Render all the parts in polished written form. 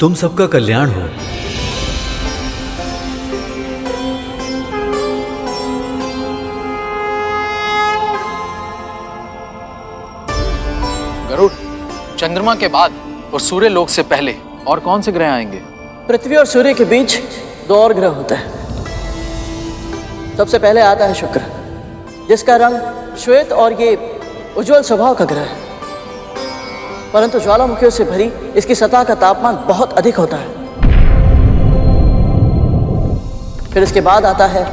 तुम सबका कल्याण हो। गरुड़, चंद्रमा के बाद और सूर्य लोक से पहले और कौन से ग्रह आएंगे? पृथ्वी और सूर्य के बीच दो और ग्रह होते हैं। सबसे पहले आता है शुक्र, जिसका रंग श्वेत और ये उज्जवल स्वभाव का ग्रह है, परंतु ज्वालामुखियों से भरी इसकी सतह का तापमान बहुत अधिक होता है। फिर इसके बाद आता है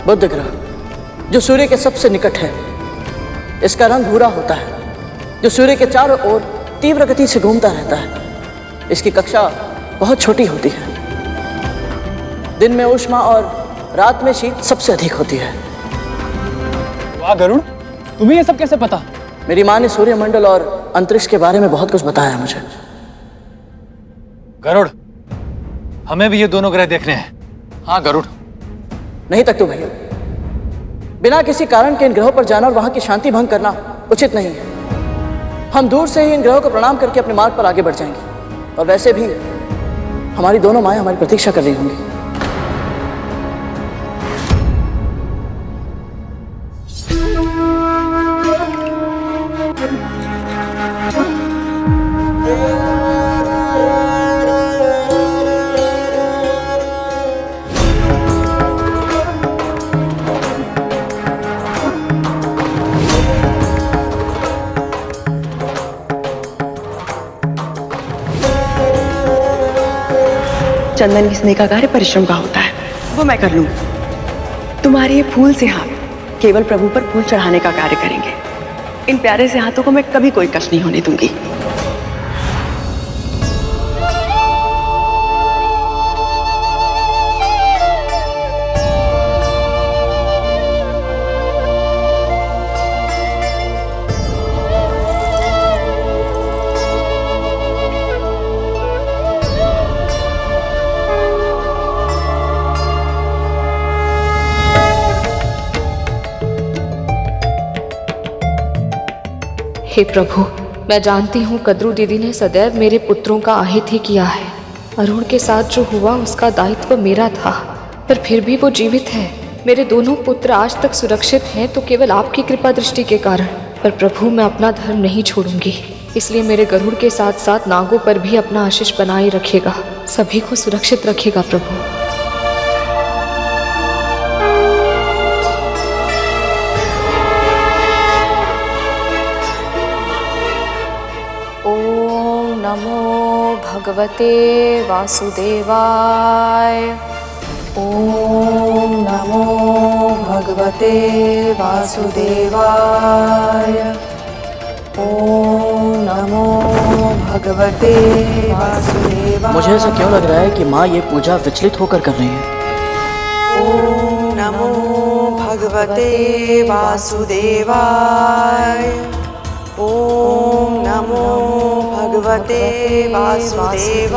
बुध ग्रह, जो सूर्य के सबसे निकट है। इसका रंग भूरा होता है, जो सूर्य के चारों ओर तीव्र गति से घूमता रहता है। इसकी कक्षा बहुत छोटी होती है। दिन में ऊष्मा और रात में शीत सबसे अधिक होती है। वाह गरुड़, तुम्हें ये सब कैसे पता? मेरी माँ ने सूर्यमंडल और अंतरिक्ष के बारे में बहुत कुछ बताया मुझे। गरुड़, हमें भी ये दोनों ग्रह देखने हैं। हाँ गरुड़। नहीं तक तो भैया, बिना किसी कारण के इन ग्रहों पर जाना और वहां की शांति भंग करना उचित नहीं है। हम दूर से ही इन ग्रहों को प्रणाम करके अपने मार्ग पर आगे बढ़ जाएंगे। और वैसे भी हमारी दोनों माएं हमारी प्रतीक्षा कर रही होंगी। चंदन घिसने का कार्य परिश्रम का होता है, वो मैं कर लूंगी। तुम्हारे ये फूल से हाथ केवल प्रभु पर फूल चढ़ाने का कार्य करेंगे। इन प्यारे से हाथों को मैं कभी कोई कष्ट नहीं होने दूंगी। हे प्रभु, मैं जानती हूँ कद्रू दीदी ने सदैव मेरे पुत्रों का आहित ही किया है। अरुण के साथ जो हुआ उसका दायित्व मेरा था, पर फिर भी वो जीवित है। मेरे दोनों पुत्र आज तक सुरक्षित हैं तो केवल आपकी कृपा दृष्टि के कारण। पर प्रभु, मैं अपना धर्म नहीं छोड़ूंगी, इसलिए मेरे गरुड़ के साथ साथ नागों पर भी अपना आशीष बनाए रखेगा। सभी को सुरक्षित रखेगा प्रभु। नमो भगवते वासुदेवाय। ओम नमो भगवते वासुदेवाय। ओम नमो भगवते वासुदेवाय। मुझे ऐसा क्यों लग रहा है कि माँ ये पूजा विचलित होकर कर रही है? ओम नमो भगवते वासुदेवाय। ओम नमो भगवते वासुदेवाय।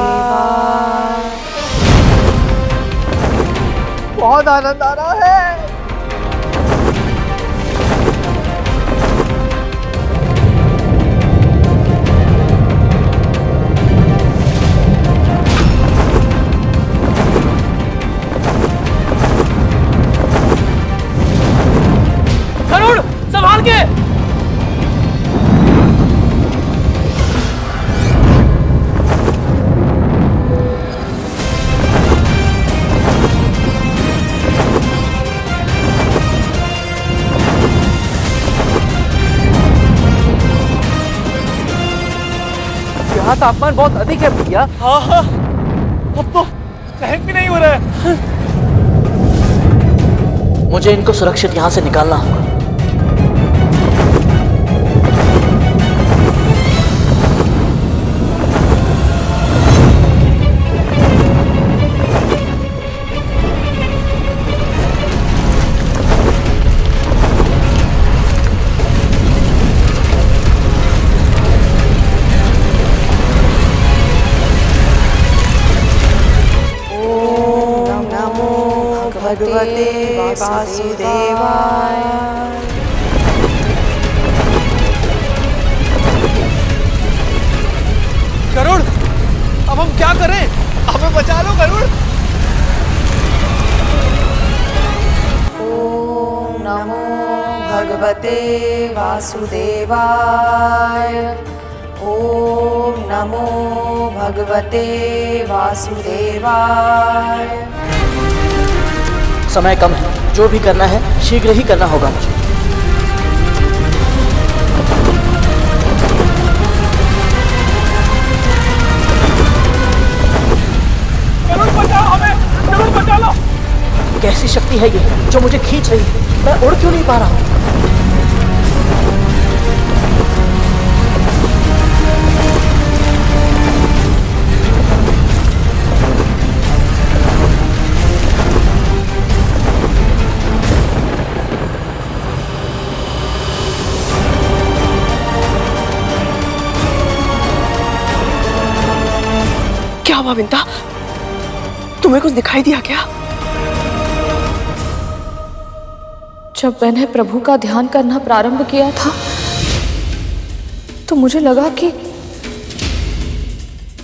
बहुत आनंद आ रहा है। गरुड़, संभाल के। यहाँ तापमान बहुत अधिक है भैया। हाँ हाँ, अब तो सहन भी नहीं हो रहा है। मुझे इनको सुरक्षित यहाँ से निकालना होगा। भगवते वासुदेवाय। गरुड़, अब हम क्या करें? बचा लो गरुड़। ॐ नमो भगवते वासुदेवाय। ॐ नमो भगवते वासुदेवाय। समय कम है, जो भी करना है शीघ्र ही करना होगा मुझे। गरुड़ बचाओ हमें, गरुड़ बचा लो। कैसी शक्ति है ये जो मुझे खींच रही है? मैं उड़ क्यों नहीं पा रहा हूँ? क्या हुआ विंता? तुम्हें कुछ दिखाई दिया क्या? जब मैंने प्रभु का ध्यान करना प्रारंभ किया था तो मुझे लगा कि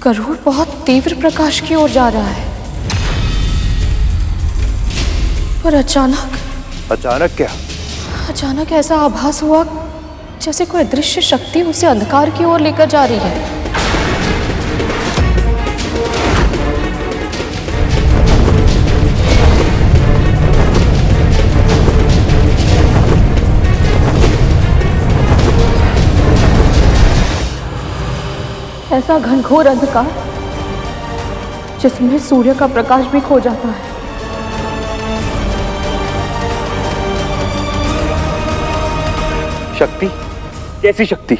गरुड़ बहुत तीव्र प्रकाश की ओर जा रहा है, पर अचानक क्या? अचानक ऐसा आभास हुआ जैसे कोई दृश्य शक्ति उसे अंधकार की ओर लेकर जा रही है। ऐसा घनघोर अंधकार जिसमें सूर्य का प्रकाश भी खो जाता है। शक्ति? कैसी शक्ति?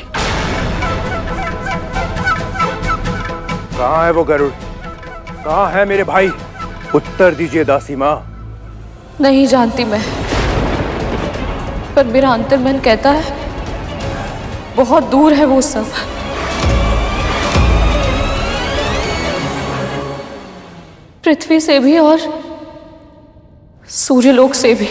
कहाँ है वो गरुड़? कहाँ है मेरे भाई? उत्तर दीजिए दासी माँ। नहीं जानती मैं, पर मेरा अंतर्मन कहता है बहुत दूर है वो सब। पृथ्वी से भी और सूर्यलोक से भी।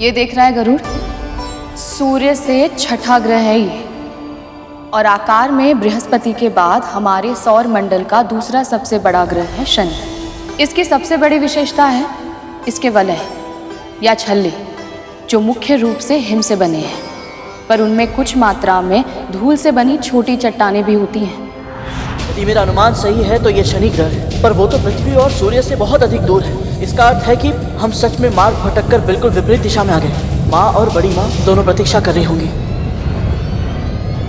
ये देख रहा है गरुड़, सूर्य से छठा ग्रह है ये, और आकार में बृहस्पति के बाद हमारे सौर मंडल का दूसरा सबसे बड़ा ग्रह है शनि। इसकी सबसे बड़ी विशेषता है इसके वलय या छल्ले, जो मुख्य रूप से हिम से बने हैं, पर उनमें कुछ मात्रा में धूल से बनी छोटी चट्टानें भी होती हैं। यदि मेरा अनुमान सही है तो ये शनि ग्रह है, पर वो तो पृथ्वी और सूर्य से बहुत अधिक दूर है। इसका अर्थ है कि हम सच में मार्ग भटककर बिल्कुल विपरीत दिशा में आ गए। माँ और बड़ी माँ दोनों प्रतीक्षा कर रही होंगी।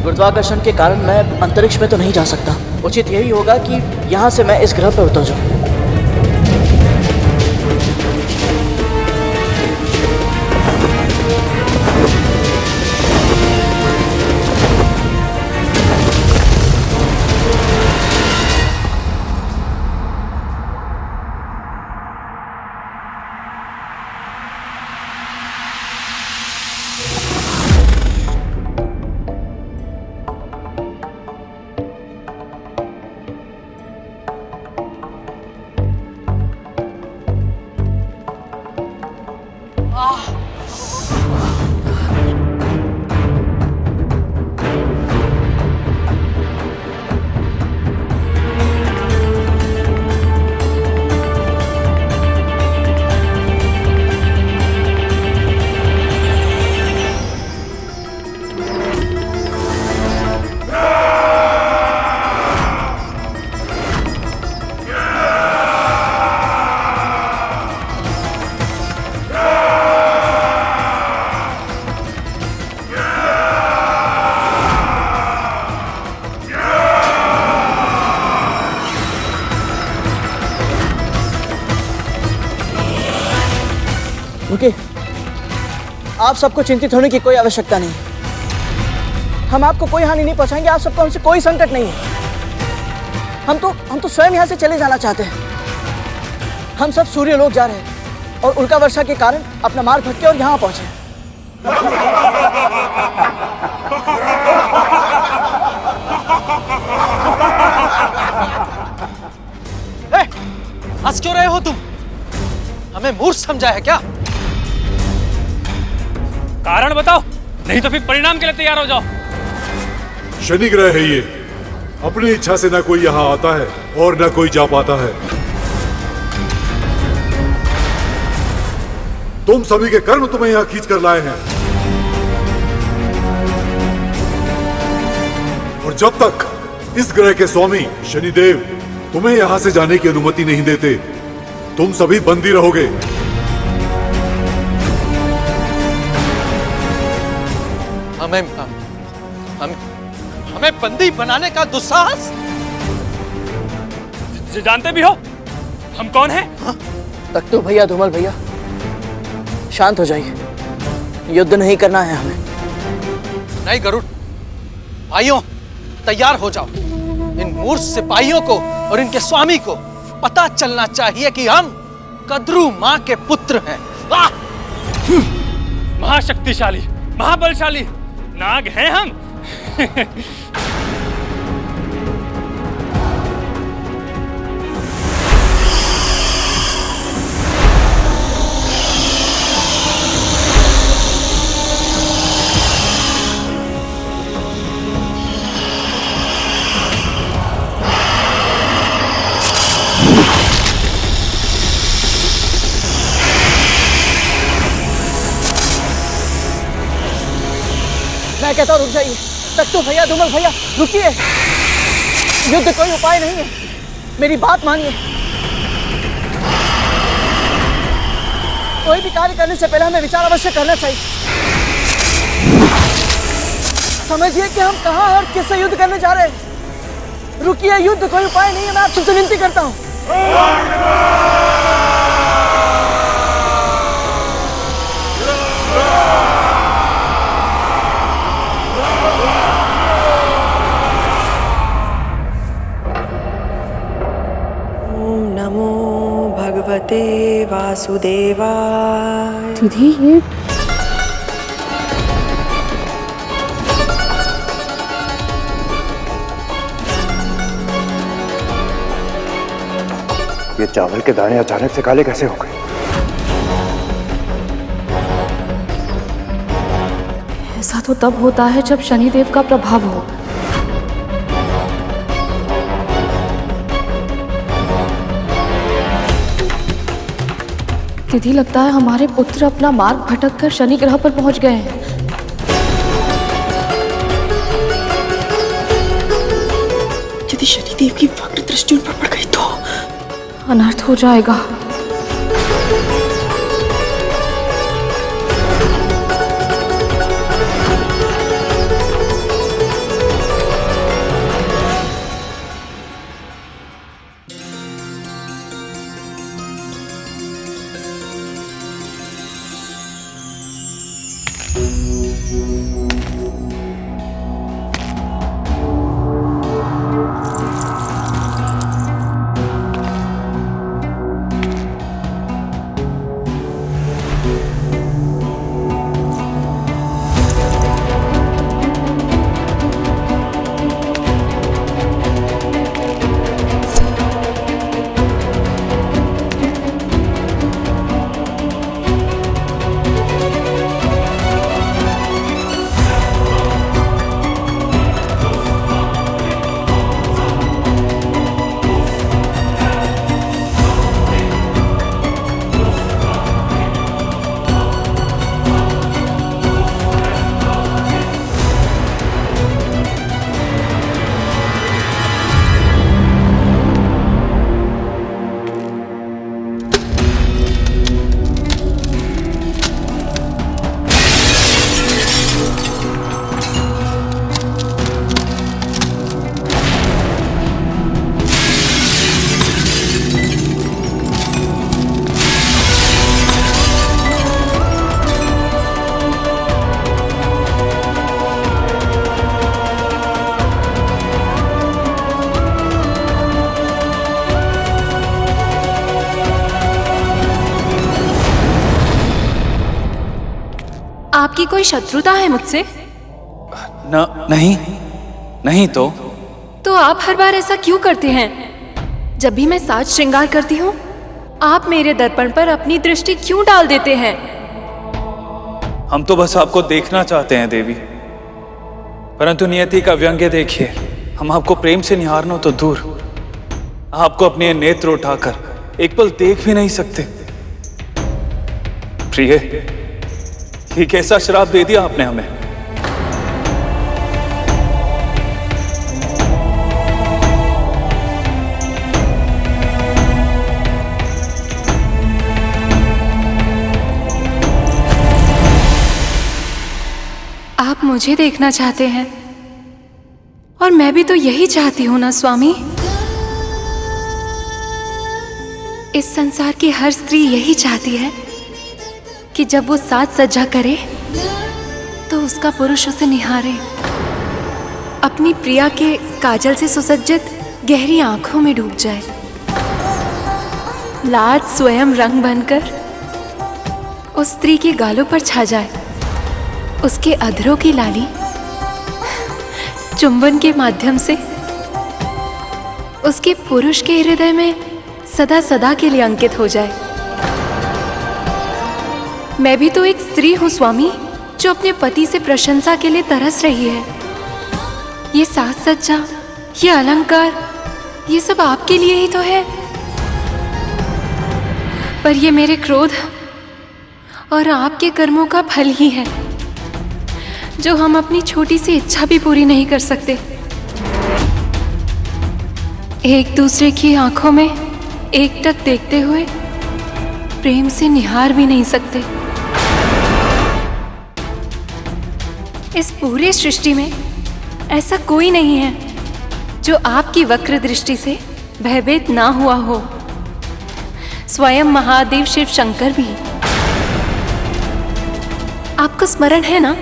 गुरुत्वाकर्षण के कारण मैं अंतरिक्ष में तो नहीं जा सकता। उचित यही होगा कि यहाँ से मैं इस ग्रह पर उतर जाऊँ। रुकिए, आप सबको चिंतित होने की कोई आवश्यकता नहीं। हम आपको कोई हानि नहीं पहुंचाएंगे। आप सबको हमसे कोई संकट नहीं है। हम तो स्वयं यहाँ से चले जाना चाहते हैं। हम सब सूर्य लोक जा रहे हैं और उल्का वर्षा के कारण अपना मार्ग भटके और यहाँ पहुंचे। हंस क्यों रहे हो तुम? हमें मूर्ख समझा है क्या? कारण बताओ, नहीं तो फिर परिणाम के लिए तैयार हो जाओ। शनि ग्रह है ये, अपनी इच्छा से ना कोई यहाँ आता है और ना कोई जा पाता है। तुम सभी के कर्म तुम्हें यहाँ खींच कर लाए हैं, और जब तक इस ग्रह के स्वामी शनिदेव तुम्हें यहाँ से जाने की अनुमति नहीं देते, तुम सभी बंदी रहोगे। हमें बंदी बनाने का दुस्साहस? जानते भी हो हम कौन हैं? तख्तू भैया, धूमल भैया, शांत हो जाइए। युद्ध नहीं करना है हमें। नहीं गरुड़, भाइयों तैयार हो जाओ। इन मूर्ख सिपाहियों को और इनके स्वामी को पता चलना चाहिए कि हम कद्रू मां के पुत्र हैं। महाशक्तिशाली, महाबलशाली नाग हैं हम। मैं कहता हूँ रुक जाइए। तख्तू भैया, धूमल भैया, रुकिए। युद्ध कोई उपाय नहीं है, मेरी बात मानिए। कोई भी कार्य करने से पहले हमें विचार अवश्य करना चाहिए। समझिए कि हम कहाँ और किससे युद्ध करने जा रहे हैं। रुकिए, युद्ध कोई उपाय नहीं है, मैं आपसे विनती करता हूँ। नमो भगवते वासुदेवाय। दीदी ये चावल के दाने अचानक से काले कैसे हो गए? ऐसा तो तब होता है जब शनिदेव का प्रभाव हो। दीदी लगता है हमारे पुत्र अपना मार्ग भटककर शनि ग्रह पर पहुंच गए हैं। यदि शनिदेव की वक्र दृष्टि उन पर पड़ गई तो अनर्थ हो जाएगा। कोई शत्रुता है मुझसे? नहीं तो आप हर बार ऐसा क्यों करते हैं? जब भी मैं साज श्रृंगार करती हूँ, आप मेरे दर्पण पर अपनी दृष्टि क्यों डाल देते हैं? हम तो बस आपको देखना चाहते हैं देवी, परंतु नियति का व्यंग्य देखिए। हम आपको प्रेम से निहारना तो दूर, आपको अपने नेत्र उठाकर एक पल देख भी नहीं सकते। प्रिय, ये कैसा श्राप दे दिया आपने हमें? आप मुझे देखना चाहते हैं और मैं भी तो यही चाहती हूं ना स्वामी। इस संसार की हर स्त्री यही चाहती है कि जब वो साज सज्जा करे तो उसका पुरुष उसे निहारे, अपनी प्रिया के काजल से सुसज्जित गहरी आंखों में डूब जाए, लाज स्वयं रंग बनकर उस स्त्री के गालों पर छा जाए, उसके अधरों की लाली चुंबन के माध्यम से उसके पुरुष के हृदय में सदा सदा के लिए अंकित हो जाए। मैं भी तो एक स्त्री हूं स्वामी, जो अपने पति से प्रशंसा के लिए तरस रही है। ये साज सज्जा, ये अलंकार, ये सब आपके लिए ही तो है। पर ये मेरे क्रोध और आपके कर्मों का फल ही है, जो हम अपनी छोटी सी इच्छा भी पूरी नहीं कर सकते। एक दूसरे की आंखों में एकटक देखते हुए प्रेम से निहार भी नहीं सकते। इस पूरे सृष्टि में ऐसा कोई नहीं है जो आपकी वक्र दृष्टि से भयभीत ना हुआ हो, स्वयं महादेव शिव शंकर भी। आपको स्मरण है ना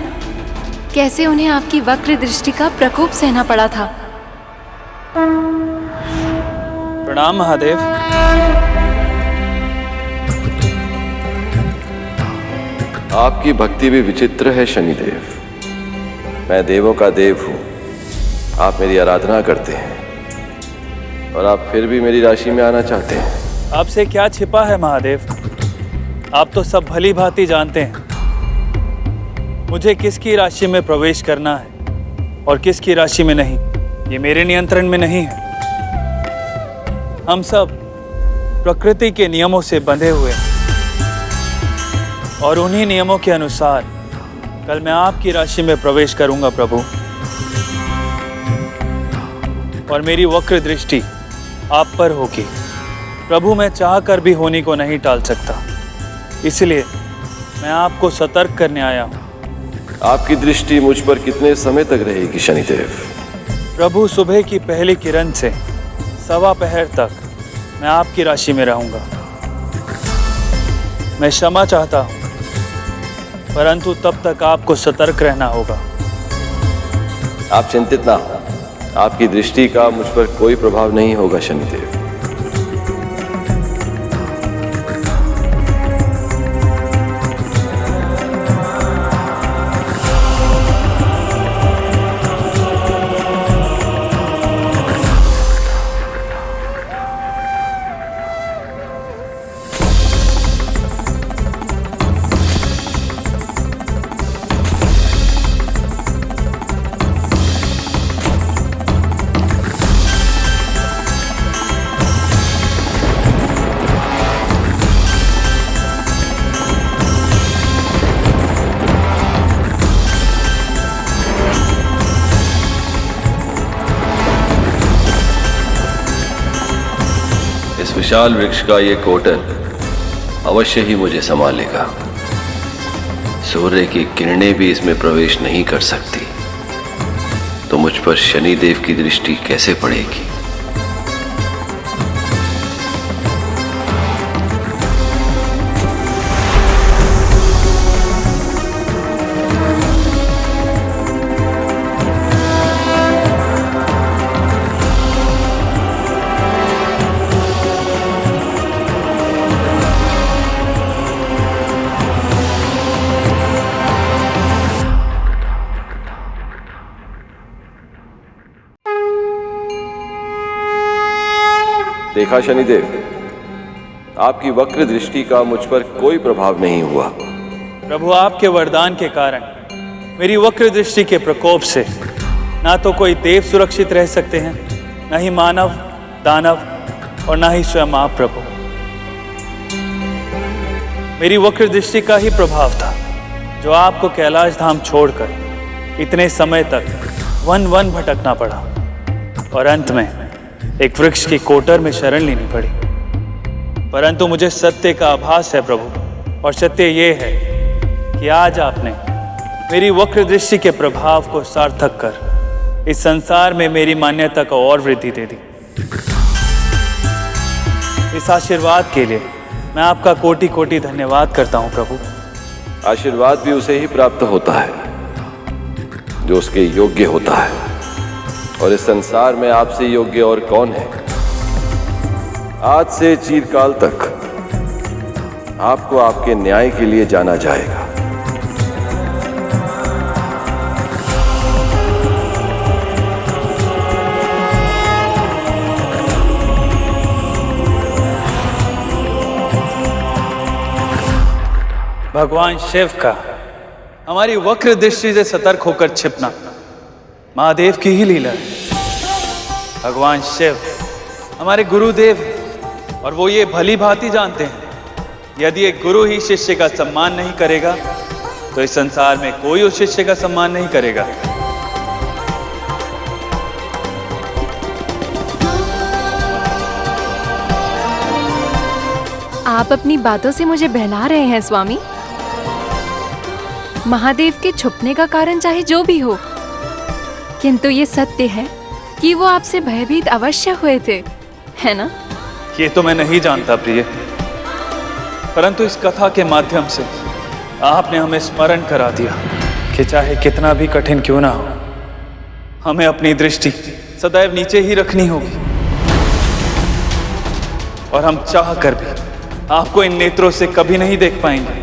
कैसे उन्हें आपकी वक्र दृष्टि का प्रकोप सहना पड़ा था? प्रणाम महादेव। आपकी भक्ति भी विचित्र है शनिदेव। मैं देवों का देव हूं, आप मेरी आराधना करते हैं और आप फिर भी मेरी राशि में आना चाहते हैं। आपसे क्या छिपा है महादेव? आप तो सब भली भांति जानते हैं मुझे किसकी राशि में प्रवेश करना है और किसकी राशि में नहीं। ये मेरे नियंत्रण में नहीं है। हम सब प्रकृति के नियमों से बंधे हुए हैं और उन्हीं नियमों के अनुसार कल मैं आपकी राशि में प्रवेश करूंगा प्रभु, और मेरी वक्र दृष्टि आप पर होगी प्रभु। मैं चाह कर भी होनी को नहीं टाल सकता, इसलिए मैं आपको सतर्क करने आया हूं। आपकी दृष्टि मुझ पर कितने समय तक रहेगी शनिदेव? प्रभु, सुबह की पहली किरण से सवा पहर तक मैं आपकी राशि में रहूंगा। मैं क्षमा चाहता हूं, परंतु तब तक आपको सतर्क रहना होगा। आप चिंतित ना हो, आपकी दृष्टि का मुझ पर कोई प्रभाव नहीं होगा शनिदेव। विशाल वृक्ष का ये कोटल अवश्य ही मुझे संभालेगा। सूर्य की किरणें भी इसमें प्रवेश नहीं कर सकती, तो मुझ पर शनिदेव की दृष्टि कैसे पड़ेगी? देखा शनिदेव, आपकी वक्र दृष्टि का मुझ पर कोई प्रभाव नहीं हुआ। प्रभु, आपके वरदान के कारण मेरी वक्र दृष्टि के प्रकोप से ना तो कोई देव सुरक्षित रह सकते हैं, ना ही मानव, दानव और ना ही स्वयं आप प्रभु। मेरी वक्र दृष्टि का ही प्रभाव था जो आपको कैलाश धाम छोड़कर इतने समय तक वन वन भटकना पड़ा और अंत में एक वृक्ष की कोटर में शरण लेनी पड़ी। परंतु मुझे सत्य का आभास है प्रभु, और सत्य ये है कि आज आपने मेरी वक्र दृष्टि के प्रभाव को सार्थक कर इस संसार में मेरी मान्यता को और वृद्धि दे दी। इस आशीर्वाद के लिए मैं आपका कोटि कोटि धन्यवाद करता हूं प्रभु। आशीर्वाद भी उसे ही प्राप्त होता है जो उसके योग्य होता है, और इस संसार में आपसे योग्य और कौन है। आज से चिरकाल तक आपको आपके न्याय के लिए जाना जाएगा। भगवान शिव का हमारी वक्र दृष्टि से सतर्क होकर छिपना महादेव की ही लीला है। भगवान शिव हमारे गुरुदेव हैं और वो ये भली भांति जानते हैं यदि एक गुरु ही शिष्य का सम्मान नहीं करेगा तो इस संसार में कोई उस शिष्य का सम्मान नहीं करेगा। आप अपनी बातों से मुझे बहला रहे हैं स्वामी। महादेव के छुपने का कारण चाहे जो भी हो, किंतु ये सत्य है कि वो आपसे भयभीत अवश्य हुए थे, है ना? ये तो मैं नहीं जानता प्रिय, परंतु इस कथा के माध्यम से आपने हमें स्मरण करा दिया कि चाहे कितना भी कठिन क्यों ना हो, हमें अपनी दृष्टि सदैव नीचे ही रखनी होगी। और हम चाह कर भी आपको इन नेत्रों से कभी नहीं देख पाएंगे।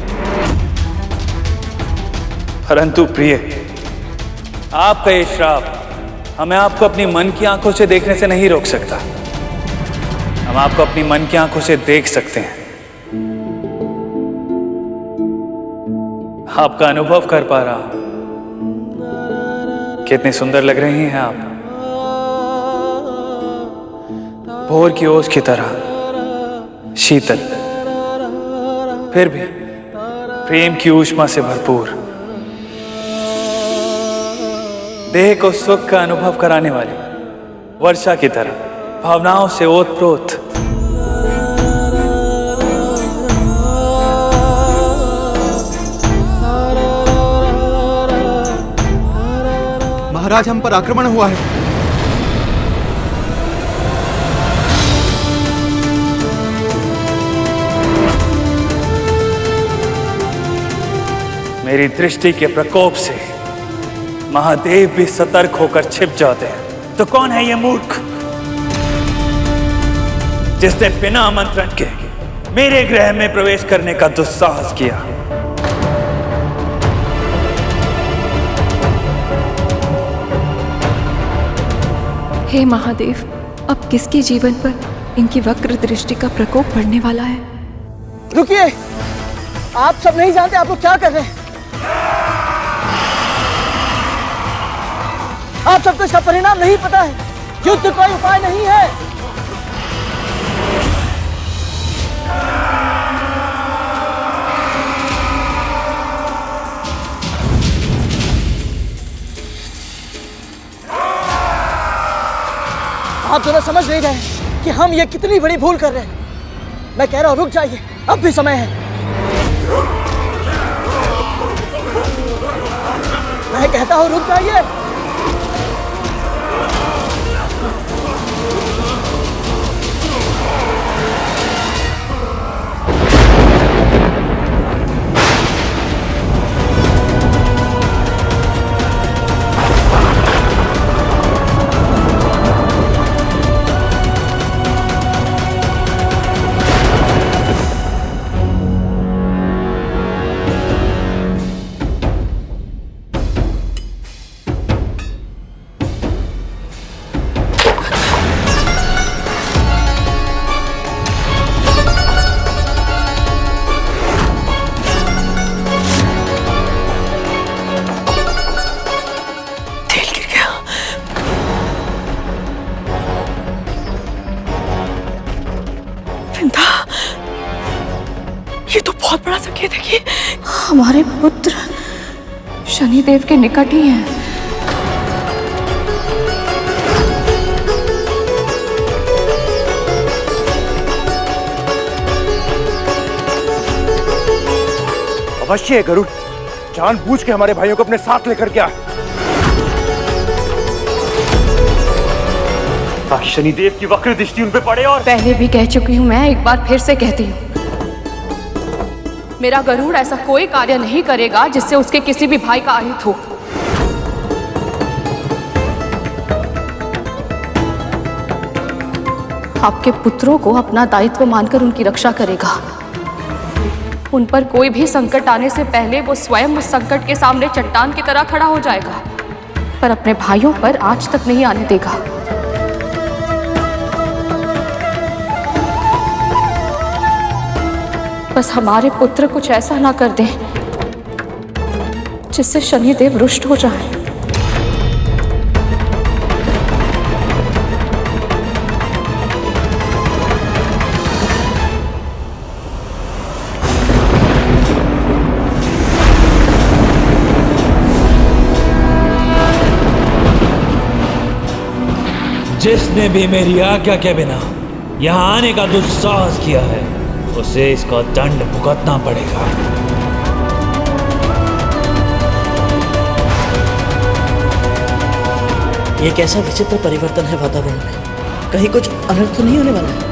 परंतु प्रिय, आपका ये श्राप हमें आपको अपनी मन की आंखों से देखने से नहीं रोक सकता। हम आपको अपनी मन की आंखों से देख सकते हैं, आपका अनुभव कर पा रहा हूं। कितने सुंदर लग रही हैं आप, भोर की ओस की तरह शीतल, फिर भी प्रेम की ऊष्मा से भरपूर, देह को सुख का अनुभव कराने वाली वर्षा की तरह भावनाओं से ओतप्रोत। महाराज, हम पर आक्रमण हुआ है। मेरी दृष्टि के प्रकोप से महादेव भी सतर्क होकर छिप जाते हैं, तो कौन है ये मूर्ख जिसने बिना आमंत्रण के मेरे गृह में प्रवेश करने का दुस्साहस किया? हे महादेव, अब किसके जीवन पर इनकी वक्र दृष्टि का प्रकोप पड़ने वाला है? रुकिए, आप सब नहीं जानते आप लोग क्या कर रहे हैं। आप सबको इसका परिणाम नहीं पता है। युद्ध कोई उपाय नहीं है। आप दोनों समझ नहीं रहे कि हम ये कितनी बड़ी भूल कर रहे हैं। मैं कह रहा हूं रुक जाइए, अब भी समय है। मैं कहता हूं रुक जाइए। बहुत बड़ा संकेत है कि हमारे पुत्र शनिदेव के निकट ही हैं। अवश्य है गरुड़, जानबूझ के हमारे भाइयों को अपने साथ लेकर के आ। शनिदेव की वक्र दृष्टि उन पे पड़े। और पहले भी कह चुकी हूँ, मैं एक बार फिर से कहती हूँ, मेरा गरुड़ ऐसा कोई कार्य नहीं करेगा जिससे उसके किसी भी भाई का अहित हो। आपके पुत्रों को अपना दायित्व मानकर उनकी रक्षा करेगा। उन पर कोई भी संकट आने से पहले वो स्वयं उस संकट के सामने चट्टान की तरह खड़ा हो जाएगा, पर अपने भाइयों पर आज तक नहीं आने देगा। बस हमारे पुत्र कुछ ऐसा ना कर दें जिससे शनिदेव रुष्ट हो जाए। जिसने भी मेरी आज्ञा के बिना यहाँ आने का दुस्साहस किया है, उसे इसका दंड भुगतना पड़ेगा। ये कैसा विचित्र परिवर्तन है वातावरण में, कहीं कुछ अनर्थ नहीं होने वाला है?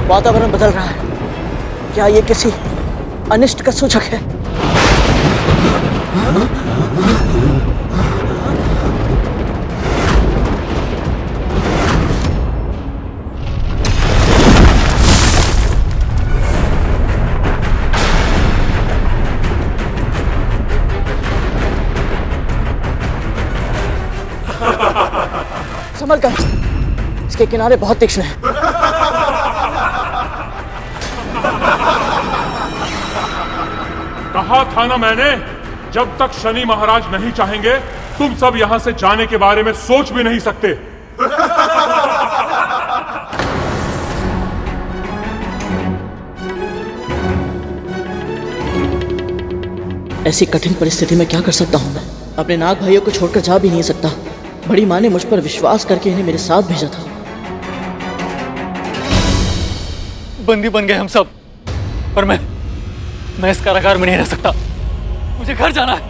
वातावरण बदल रहा है, क्या ये किसी अनिष्ट का सूचक है? संभल कर, इसके किनारे बहुत तीक्ष्ण है। कहा था ना मैंने, जब तक शनि महाराज नहीं चाहेंगे तुम सब यहां से जाने के बारे में सोच भी नहीं सकते। ऐसी कठिन परिस्थिति में क्या कर सकता हूं मैं? अपने नाग भाइयों को छोड़कर जा भी नहीं सकता। बड़ी माँ ने मुझ पर विश्वास करके इन्हें मेरे साथ भेजा था। बंदी बन गए हम सब, पर मैं इस कारागार में नहीं रह सकता। मुझे घर जाना है।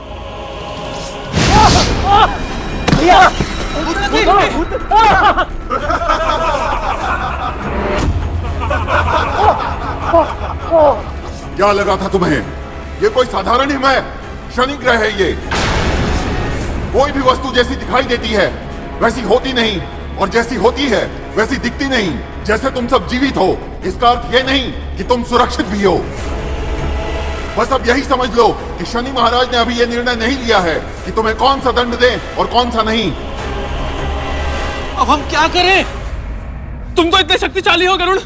क्या लगा था तुम्हें? ये कोई साधारण हिम है? शनि ग्रह है ये। कोई भी वस्तु जैसी दिखाई देती है वैसी होती नहीं, और जैसी होती है वैसी दिखती नहीं। जैसे तुम सब जीवित हो, इसका अर्थ यह नहीं कि तुम सुरक्षित भी हो। बस अब यही समझ लो कि शनि महाराज ने अभी यह निर्णय नहीं लिया है कि तुम्हें कौन सा दंड दें और कौन सा नहीं। अब हम क्या करें? तुम तो इतने शक्तिशाली हो गरुड़,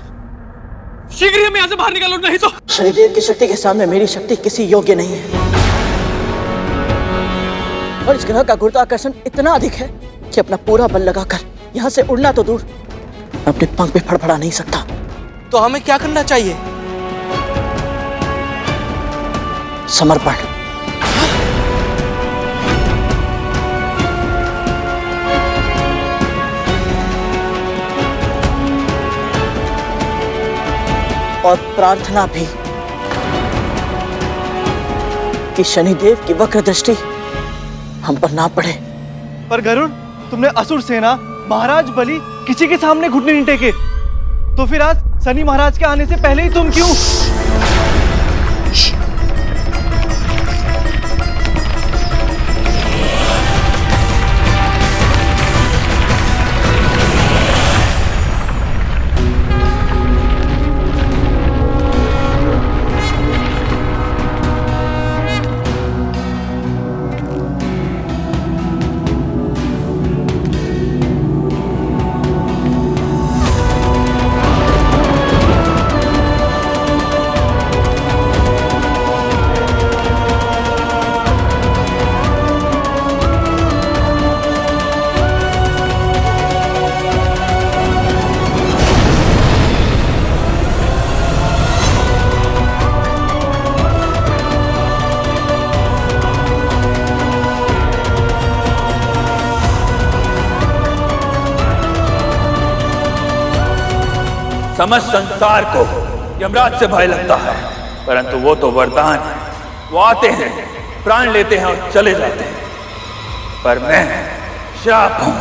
शीघ्र ही हम यहाँ से बाहर निकालो, नहीं तो। शनिदेव की शक्ति के सामने मेरी शक्ति किसी योग्य नहीं है, और इस ग्रह का गुरुत्वाकर्षण इतना अधिक है कि अपना पूरा बल लगाकर यहाँ से उड़ना तो दूर, अपने पंख भी फड़फड़ा नहीं सकता। तो हमें क्या करना चाहिए? समर्पण। और प्रार्थना भी कि शनिदेव की वक्र दृष्टि हम पर ना पड़े। पर गरुड़, तुमने असुर सेना, महाराज बलि किसी के सामने घुटने नहीं टेके, तो फिर आज शनि महाराज के आने से पहले ही तुम क्यों? समस्त संसार को यमराज से भय लगता है, परंतु वो तो वरदान है। वो आते हैं, प्राण लेते हैं और चले जाते हैं, पर मैं श्राप हूं।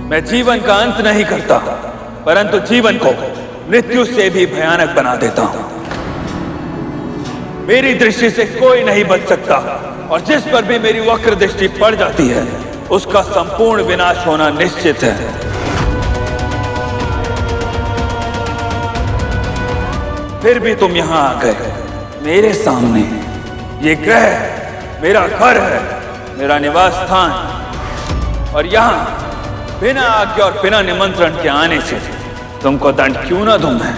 मैं जीवन का अंत नहीं करता, परंतु जीवन को मृत्यु से भी भयानक बना देता हूं। मेरी दृष्टि से कोई नहीं बच सकता, और जिस पर भी मेरी वक्र दृष्टि पड़ जाती है उसका संपूर्ण विनाश होना निश्चित है। फिर भी तुम यहां आ गए मेरे सामने। ये ग्रह मेरा घर है, मेरा निवास स्थान, और यहां बिना आज्ञा और बिना निमंत्रण के आने से तुमको दंड क्यों ना दूं मैं?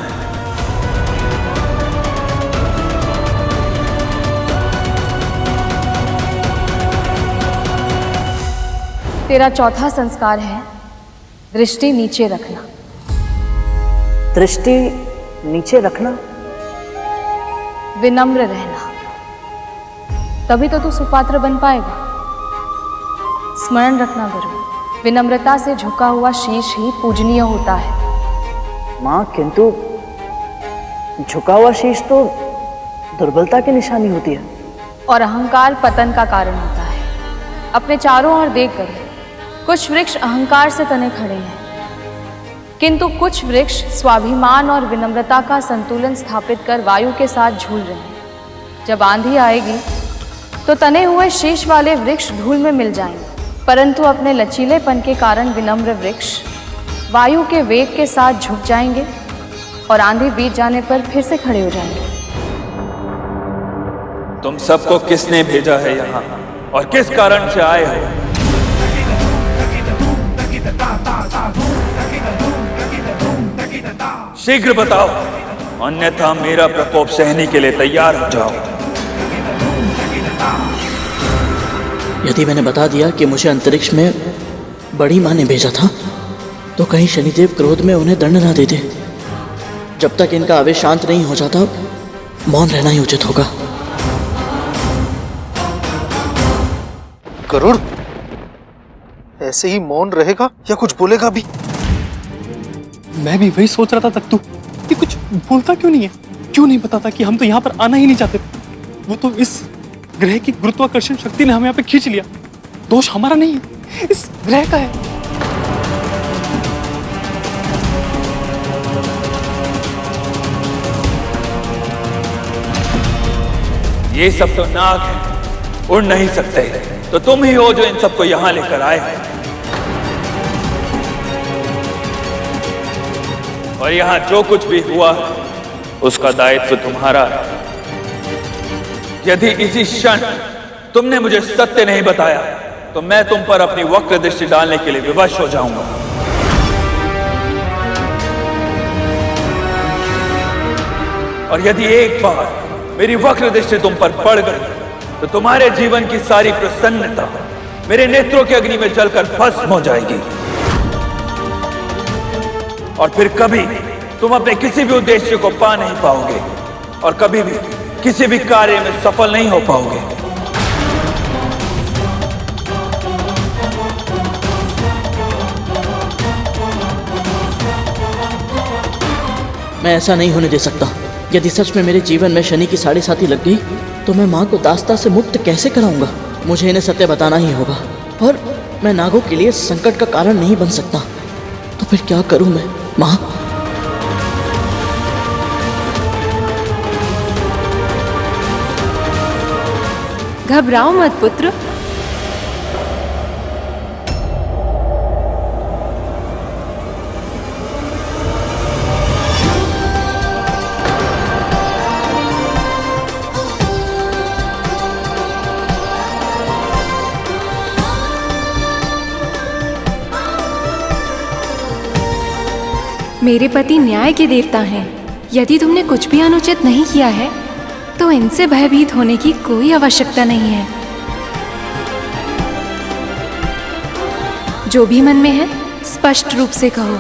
तेरा चौथा संस्कार है दृष्टि नीचे रखना। दृष्टि नीचे रखना? विनम्र रहना, तभी तो तू सुपात्र बन पाएगा। स्मरण रखना गुरु, विनम्रता से झुका हुआ शीश ही पूजनीय होता है। माँ, किंतु झुका हुआ शीश तो दुर्बलता की निशानी होती है। और अहंकार पतन का कारण होता है। अपने चारों ओर देख कर, कुछ वृक्ष अहंकार से तने खड़े हैं, किंतु कुछ वृक्ष स्वाभिमान और विनम्रता का संतुलन स्थापित कर वायु के साथ झूल रहे हैं। जब आंधी आएगी तो तने हुए शीश वाले वृक्ष धूल में मिल जाएंगे, परंतु अपने लचीलेपन के कारण विनम्र वृक्ष वायु के वेग के साथ झुक जाएंगे और आंधी बीत जाने पर फिर से खड़े हो जाएंगे। तुम सबको किसने भेजा है यहाँ और किस कारण से आए हो? शीघ्र बताओ, अन्यथा मेरा प्रकोप सहने के लिए तैयार हो जाओ। यदि मैंने बता दिया कि मुझे अंतरिक्ष में बड़ी माँ ने भेजा था, तो कहीं शनिदेव क्रोध में उन्हें दंड ना देते। जब तक इनका आवेश शांत नहीं हो जाता, मौन रहना ही उचित होगा। गरुड़ ऐसे ही मौन रहेगा या कुछ बोलेगा भी? मैं भी वही सोच रहा था तक तू कि कुछ बोलता क्यों नहीं है, क्यों नहीं बताता कि हम तो यहाँ पर आना ही नहीं चाहते। वो तो इस ग्रह की गुरुत्वाकर्षण शक्ति ने हमें यहाँ पे खींच लिया। दोष हमारा नहीं है, इस ग्रह का है। ये सब तो नाग है, उड़ नहीं सकते, तो तुम ही हो जो इन सबको यहां लेकर आए। और यहां जो कुछ भी हुआ उसका दायित्व तुम्हारा है। यदि इसी क्षण तुमने मुझे सत्य नहीं बताया तो मैं तुम पर अपनी वक्र दृष्टि डालने के लिए विवश हो जाऊंगा। और यदि एक बार मेरी वक्र दृष्टि तुम पर पड़ गई तो तुम्हारे जीवन की सारी प्रसन्नता मेरे नेत्रों के अग्नि में जलकर भस्म हो जाएगी, और फिर कभी तुम अपने किसी भी उद्देश्य को पा नहीं पाओगे और कभी भी किसी भी कार्य में सफल नहीं हो पाओगे। मैं ऐसा नहीं होने दे सकता। यदि सच में मेरे जीवन में शनि की साढ़े साथी लग गई तो मैं माँ को दास्ता से मुक्त कैसे कराऊंगा? मुझे इन्हें सत्य बताना ही होगा, और मैं नागों के लिए संकट का कारण नहीं बन सकता। तो फिर क्या करूं मैं? माँ, घबराओ मत पुत्र। मेरे पति न्याय के देवता हैं। यदि तुमने कुछ भी अनुचित नहीं किया है तो इनसे भयभीत होने की कोई आवश्यकता नहीं है। जो भी मन में है स्पष्ट रूप से कहो।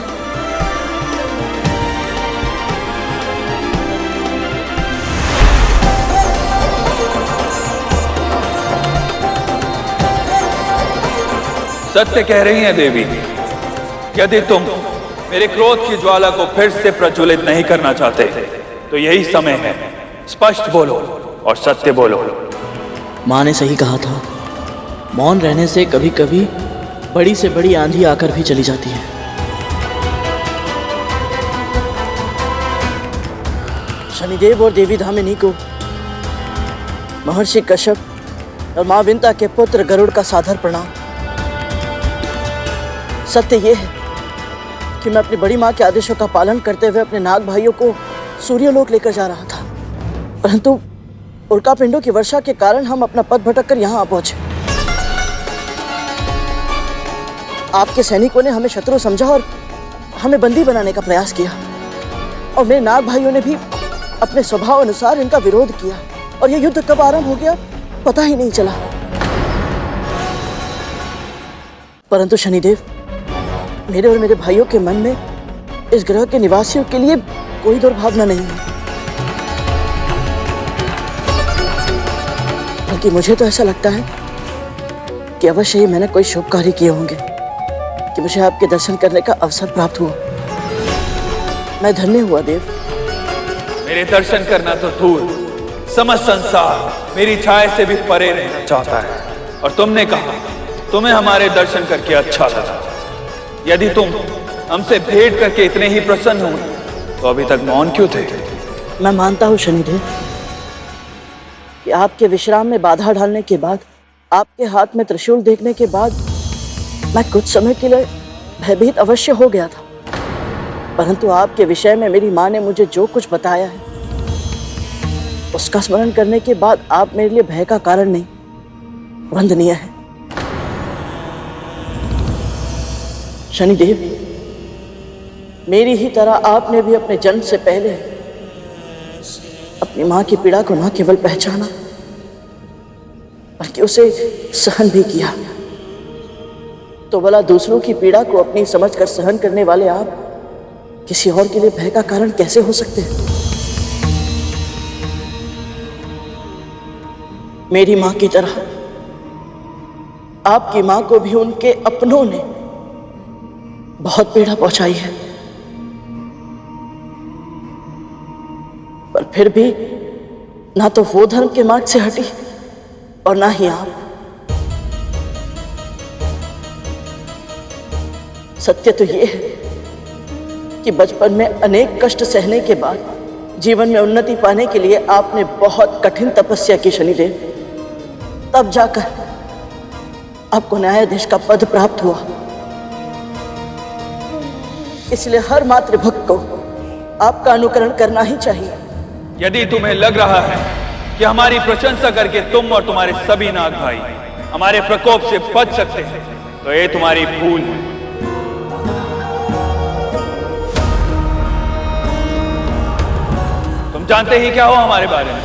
सत्य कह रही हैं देवी। यदि तुम मेरे क्रोध की ज्वाला को फिर से प्रज्वलित नहीं करना चाहते तो यही समय है, स्पष्ट बोलो और सत्य बोलो। माँ ने सही कहा था, मौन रहने से कभी कभी बड़ी से बड़ी आंधी आकर भी चली जाती है। शनिदेव और देवी धामिनी को महर्षि कश्यप और माँ विंता के पुत्र गरुड़ का सादर प्रणाम। सत्य ये है कि मैं अपनी बड़ी माँ के आदेशों का पालन करते हुए अपने नाग भाइयों को सूर्यलोक लेकर जा रहा था, परंतु उल्का पिंडों की वर्षा के कारण हम अपना पथ भटक कर यहाँ आ पहुंचे। आपके सैनिकों ने हमें शत्रु समझा और हमें बंदी बनाने का प्रयास किया, और मेरे नाग भाइयों ने भी अपने स्वभाव अनुसार इनका विरोध किया, और यह युद्ध कब आरंभ हो गया पता ही नहीं चला। परंतु शनिदेव, मेरे और मेरे भाइयों के मन में इस ग्रह के निवासियों के लिए कोई दुर्भावना नहीं है, बल्कि मुझे तो ऐसा लगता है कि अवश्य ही मैंने कोई शुभ कार्य किए होंगे कि मुझे आपके दर्शन करने का अवसर प्राप्त हुआ। मैं धन्य हुआ देव। मेरे दर्शन करना तो दूर, समस्त संसार मेरी छाया से भी परे रहना चाहता है, और तुमने कहा तुम्हें हमारे दर्शन करके अच्छा लगा। यदि तुम हमसे भेंट करके इतने ही प्रसन्न हो तो अभी तक मौन क्यों थे? मैं मानता हूँ शनिदेव कि आपके विश्राम में बाधा डालने के बाद, आपके हाथ में त्रिशूल देखने के बाद मैं कुछ समय के लिए भयभीत अवश्य हो गया था, परंतु आपके विषय में मेरी माँ ने मुझे जो कुछ बताया है उसका स्मरण करने के बाद आप मेरे लिए भय का कारण नहीं, वंदनीय है। शनिदेव, मेरी ही तरह आपने भी अपने जन्म से पहले अपनी माँ की पीड़ा को न केवल पहचाना बल्कि उसे सहन भी किया। तो भला दूसरों की पीड़ा को अपनी समझकर सहन करने वाले आप किसी और के लिए भय का कारण कैसे हो सकते हैं? मेरी माँ की तरह आपकी माँ को भी उनके अपनों ने बहुत पीड़ा पहुंचाई है, पर फिर भी ना तो वो धर्म के मार्ग से हटी और ना ही आप। सत्य तो ये है कि बचपन में अनेक कष्ट सहने के बाद जीवन में उन्नति पाने के लिए आपने बहुत कठिन तपस्या की शनिदेव, तब जाकर आपको न्यायाधीश का पद प्राप्त हुआ। इसलिए हर मातृभक्त को आपका अनुकरण करना ही चाहिए। यदि तुम्हें लग रहा है कि हमारी प्रशंसा करके तुम और तुम्हारे सभी नाग भाई हमारे प्रकोप से बच सकते हैं तो ये तुम्हारी भूल है। तुम जानते ही क्या हो हमारे बारे में?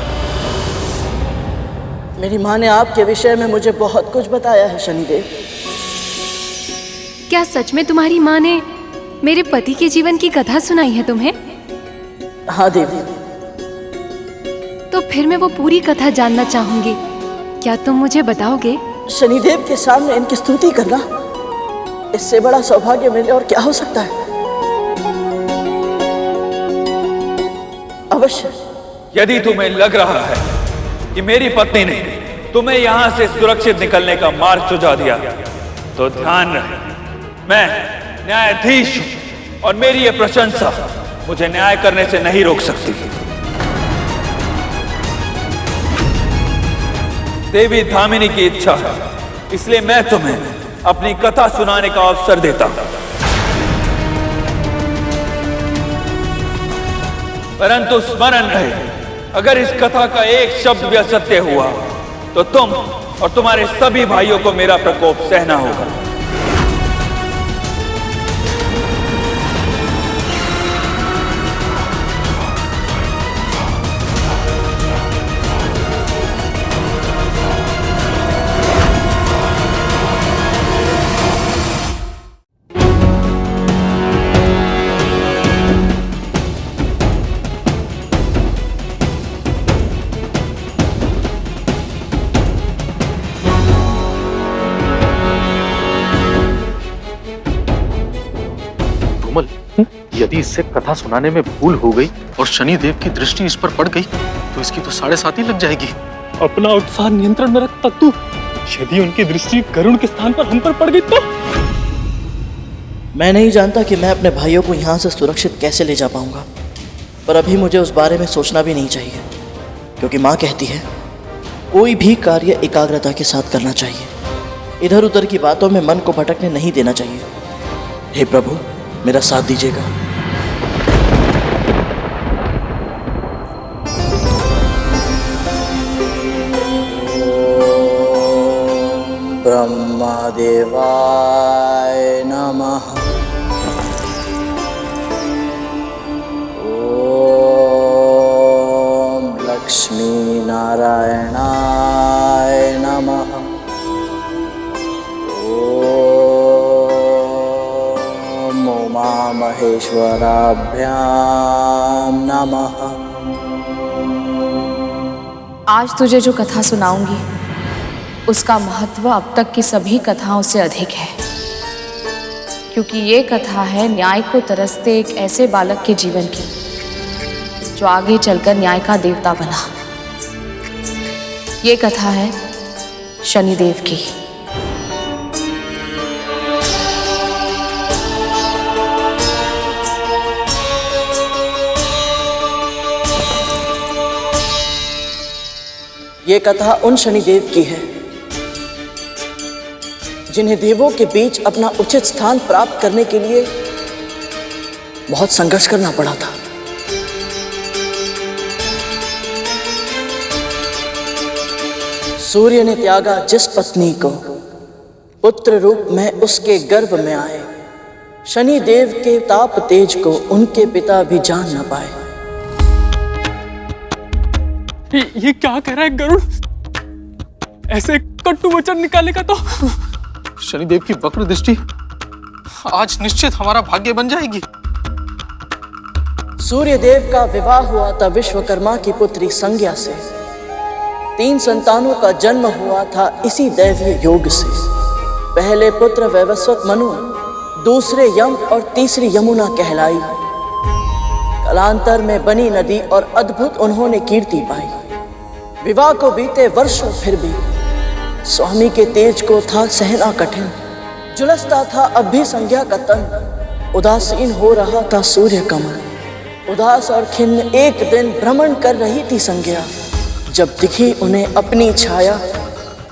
मेरी माँ ने आपके विषय में मुझे बहुत कुछ बताया है शनिदेव। क्या सच में तुम्हारी माँ ने मेरे पति के जीवन की कथा सुनाई है तुम्हें? हाँ देवी। तो फिर मैं वो पूरी कथा जानना चाहूंगी, क्या तुम मुझे बताओगे? शनिदेव के सामने इनकी स्तुति करना, इससे बड़ा सौभाग्य मेरे और क्या हो सकता है? अवश्य। यदि तुम्हें लग रहा है कि मेरी पत्नी ने तुम्हें यहां से सुरक्षित निकलने का मार्ग सुझा दिया तो ध्यान रहे, मैं न्यायाधीश हूं और मेरी ये प्रशंसा मुझे न्याय करने से नहीं रोक सकती। देवी धामिनी की इच्छा है, इसलिए मैं तुम्हें अपनी कथा सुनाने का अवसर देता हूं। परंतु स्मरण रहे, अगर इस कथा का एक शब्द भी असत्य हुआ तो तुम और तुम्हारे सभी भाइयों को मेरा प्रकोप सहना होगा। यदि इससे कथा सुनाने में भूल हो गई और शनिदेव की दृष्टि इस पर पड़ गई तो इसकी तो 7.5 ही लग जाएगी। अपना उत्साह नियंत्रण में रख तत्तु। यदि उनकी दृष्टि गरुड़ के स्थान पर हम पर पड़ गई तो? मैं नहीं जानता कि मैं अपने भाइयों को यहाँ से सुरक्षित कैसे ले जा पाऊंगा, पर अभी मुझे उस बारे में सोचना भी नहीं चाहिए, क्योंकि माँ कहती है कोई भी कार्य एकाग्रता के साथ करना चाहिए। इधर उधर की बातों में मन को भटकने नहीं देना चाहिए। हे प्रभु, मेरा साथ दीजिएगा। ब्रह्मदेवाय नमः। ओम लक्ष्मी नारायणाय नमः। ओम उमा महेश्वराभ्याम नमः। आज तुझे जो कथा सुनाऊंगी उसका महत्व अब तक की सभी कथाओं से अधिक है, क्योंकि ये कथा है न्याय को तरसते एक ऐसे बालक के जीवन की जो आगे चलकर न्याय का देवता बना। ये कथा है शनिदेव की। ये कथा उन शनिदेव की है जिन्हें देवों के बीच अपना उचित स्थान प्राप्त करने के लिए बहुत संघर्ष करना पड़ा था। सूर्य ने त्यागा जिस पत्नी को, पुत्र रूप में उसके गर्भ में आए। शनिदेव के ताप तेज को उनके पिता भी जान न पाए। ये क्या कह रहा है गरुड़? ऐसे कटु वचन निकालेगा तो? शनिदेव की वक्र दृष्टि आज निश्चित हमारा भाग्य बन जाएगी। सूर्यदेव का विवाह हुआ था विश्वकर्मा की पुत्री संज्ञा से। 3 संतानों का जन्म हुआ था इसी दैवीय योग से। पहले पुत्र वैवस्वत मनु, दूसरे यम और तीसरी यमुना कहलाई। कालांतर में बनी नदी और अद्भुत उन्होंने कीर्ति पाई। विवाह को बीते वर्षों फिर भी स्वामी के तेज को था सहना कठिन। झुलसता था अब भी संज्ञा का तन। उदासीन हो रहा था सूर्य कमल। उदास और खिन्न एक दिन भ्रमण कर रही थी संज्ञा, जब दिखी उन्हें अपनी छाया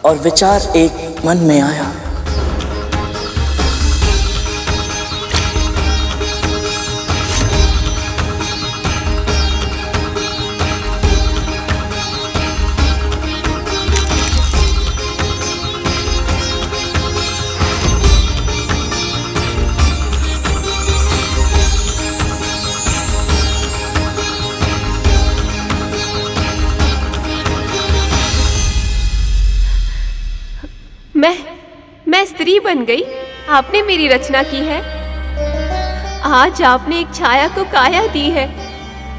और विचार एक मन में आया। मैं स्त्री बन गई। आपने मेरी रचना की है। आज आपने एक छाया को काया दी है।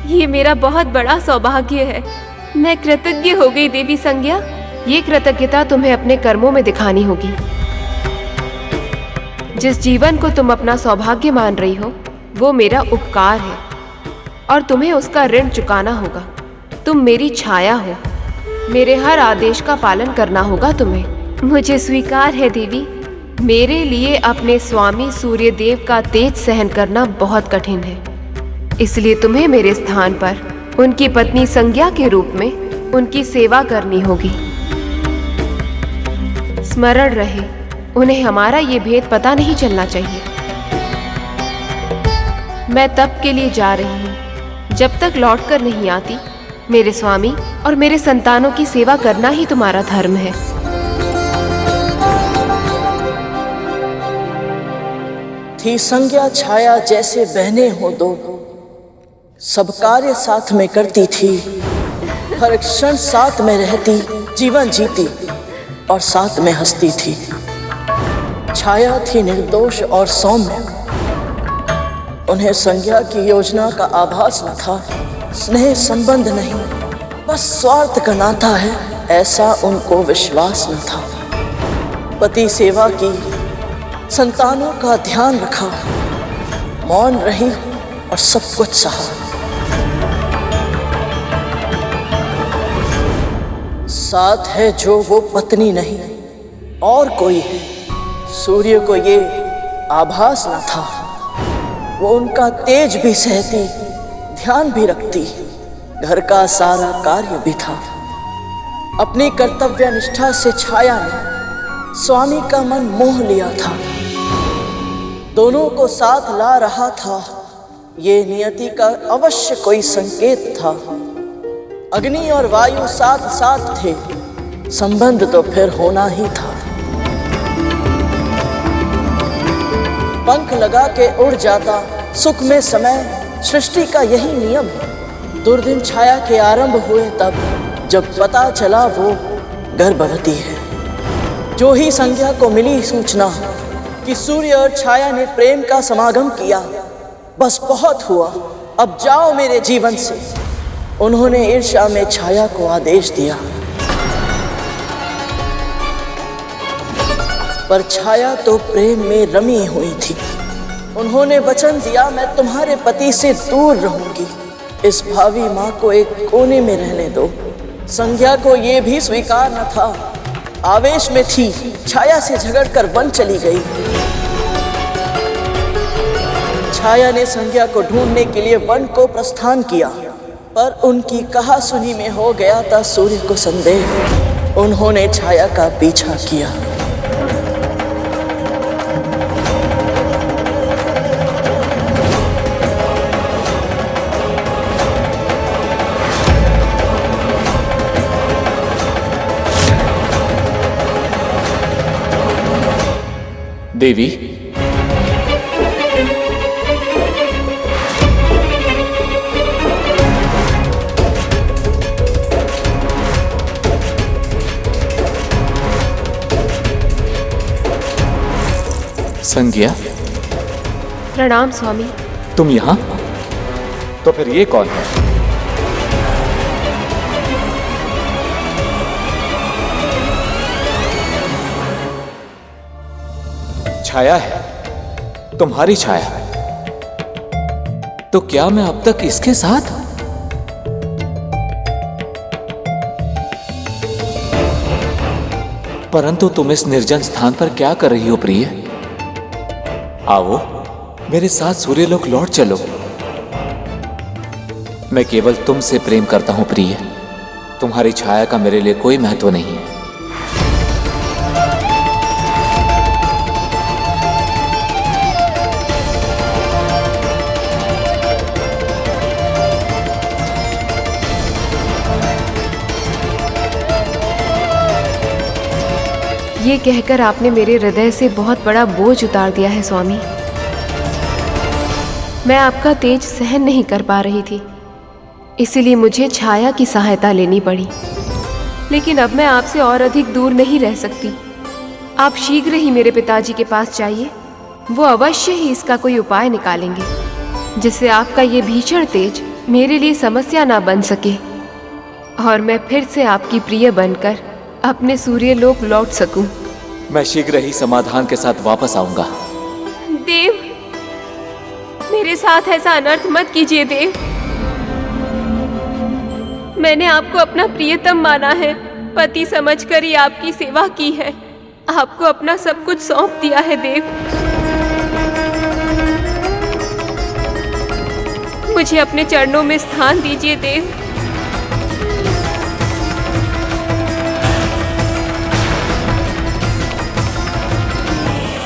ये मेरा बहुत बड़ा सौभाग्य है। मैं कृतज्ञ हो गई देवी संज्ञा। ये कृतज्ञता तुम्हें अपने कर्मों में दिखानी होगी। जिस जीवन को तुम अपना सौभाग्य मान रही हो वो मेरा उपकार है और तुम्हें उसका ऋण चुकाना होगा। तुम मेरी छाया हो, मेरे हर आदेश का पालन करना होगा तुम्हें। मुझे स्वीकार है देवी। मेरे लिए अपने स्वामी सूर्यदेव का तेज सहन करना बहुत कठिन है, इसलिए तुम्हें मेरे स्थान पर उनकी पत्नी संज्ञा के रूप में उनकी सेवा करनी होगी। स्मरण रहे, उन्हें हमारा ये भेद पता नहीं चलना चाहिए। मैं तप के लिए जा रही हूँ। जब तक लौट कर नहीं आती, मेरे स्वामी और मेरे संतानों की सेवा करना ही तुम्हारा धर्म है। थी संज्ञा छाया जैसे बहने हो दो, सब कार्य साथ में करती थी। हर क्षण साथ में रहती, जीवन जीती और साथ में हंसती थी। छाया थी निर्दोष और सौम्य। उन्हें संज्ञा की योजना का आभास न था। स्नेह संबंध नहीं, बस स्वार्थ का नाता है, ऐसा उनको विश्वास न था। पति सेवा की, संतानों का ध्यान रखा, मौन रही, और सब कुछ सहा। साथ है जो वो पत्नी नहीं और कोई है। सूर्य को ये आभास न था, वो उनका तेज भी सहती, ध्यान भी रखती, घर का सारा कार्य भी था। अपनी कर्तव्य निष्ठा से छाया ने स्वामी का मन मोह लिया था। दोनों को साथ ला रहा था, ये नियति का अवश्य कोई संकेत था। अग्नि और वायु साथ साथ थे, संबंध तो फिर होना ही था। पंख लगा के उड़ जाता सुख में समय, सृष्टि का यही नियम है। दुर्दिन छाया के आरंभ हुए तब, जब पता चला वो गर्भवती है। जो ही संध्या को मिली सूचना कि सूर्य और छाया ने प्रेम का समागम किया, बस बहुत हुआ, अब जाओ मेरे जीवन से। उन्होंने ईर्ष्या में छाया को आदेश दिया, पर छाया तो प्रेम में रमी हुई थी। उन्होंने वचन दिया, मैं तुम्हारे पति से दूर रहूंगी, इस भावी माँ को एक कोने में रहने दो। संध्या को ये भी स्वीकार न था, आवेश में थी, छाया से झगड़कर वन चली गई। छाया ने संध्या को ढूंढने के लिए वन को प्रस्थान किया, पर उनकी कहा सुनी में हो गया था सूर्य को संदेह। उन्होंने छाया का पीछा किया। देवी, संज्ञा, प्रणाम स्वामी। तुम यहाँ? तो फिर ये कौन है? छाया है, तुम्हारी छाया। तो क्या मैं अब तक इसके साथ? परंतु तुम इस निर्जन स्थान पर क्या कर रही हो प्रिय? आओ मेरे साथ सूर्यलोक लौट चलो। मैं केवल तुमसे प्रेम करता हूं प्रिय, तुम्हारी छाया का मेरे लिए कोई महत्व नहीं है। ये कहकर आपने मेरे हृदय से बहुत बड़ा बोझ उतार दिया है स्वामी। मैं आपका तेज सहन नहीं कर पा रही थी, इसीलिए मुझे छाया की सहायता लेनी पड़ी। लेकिन अब मैं आपसे और अधिक दूर नहीं रह सकती। आप शीघ्र ही मेरे पिताजी के पास जाइए, वो अवश्य ही इसका कोई उपाय निकालेंगे, जिससे आपका ये भीषण तेज मेरे लिए समस्या ना बन सके और मैं फिर से आपकी प्रिय बनकर अपने सूर्यलोक लौट सकूं। मैं शीघ्र ही समाधान के साथ वापस आऊंगा। देव, मेरे साथ ऐसा अनर्थ मत कीजिए देव। मैंने आपको अपना प्रियतम माना है, पति समझकर ही आपकी सेवा की है, आपको अपना सब कुछ सौंप दिया है देव। मुझे अपने चरणों में स्थान दीजिए देव।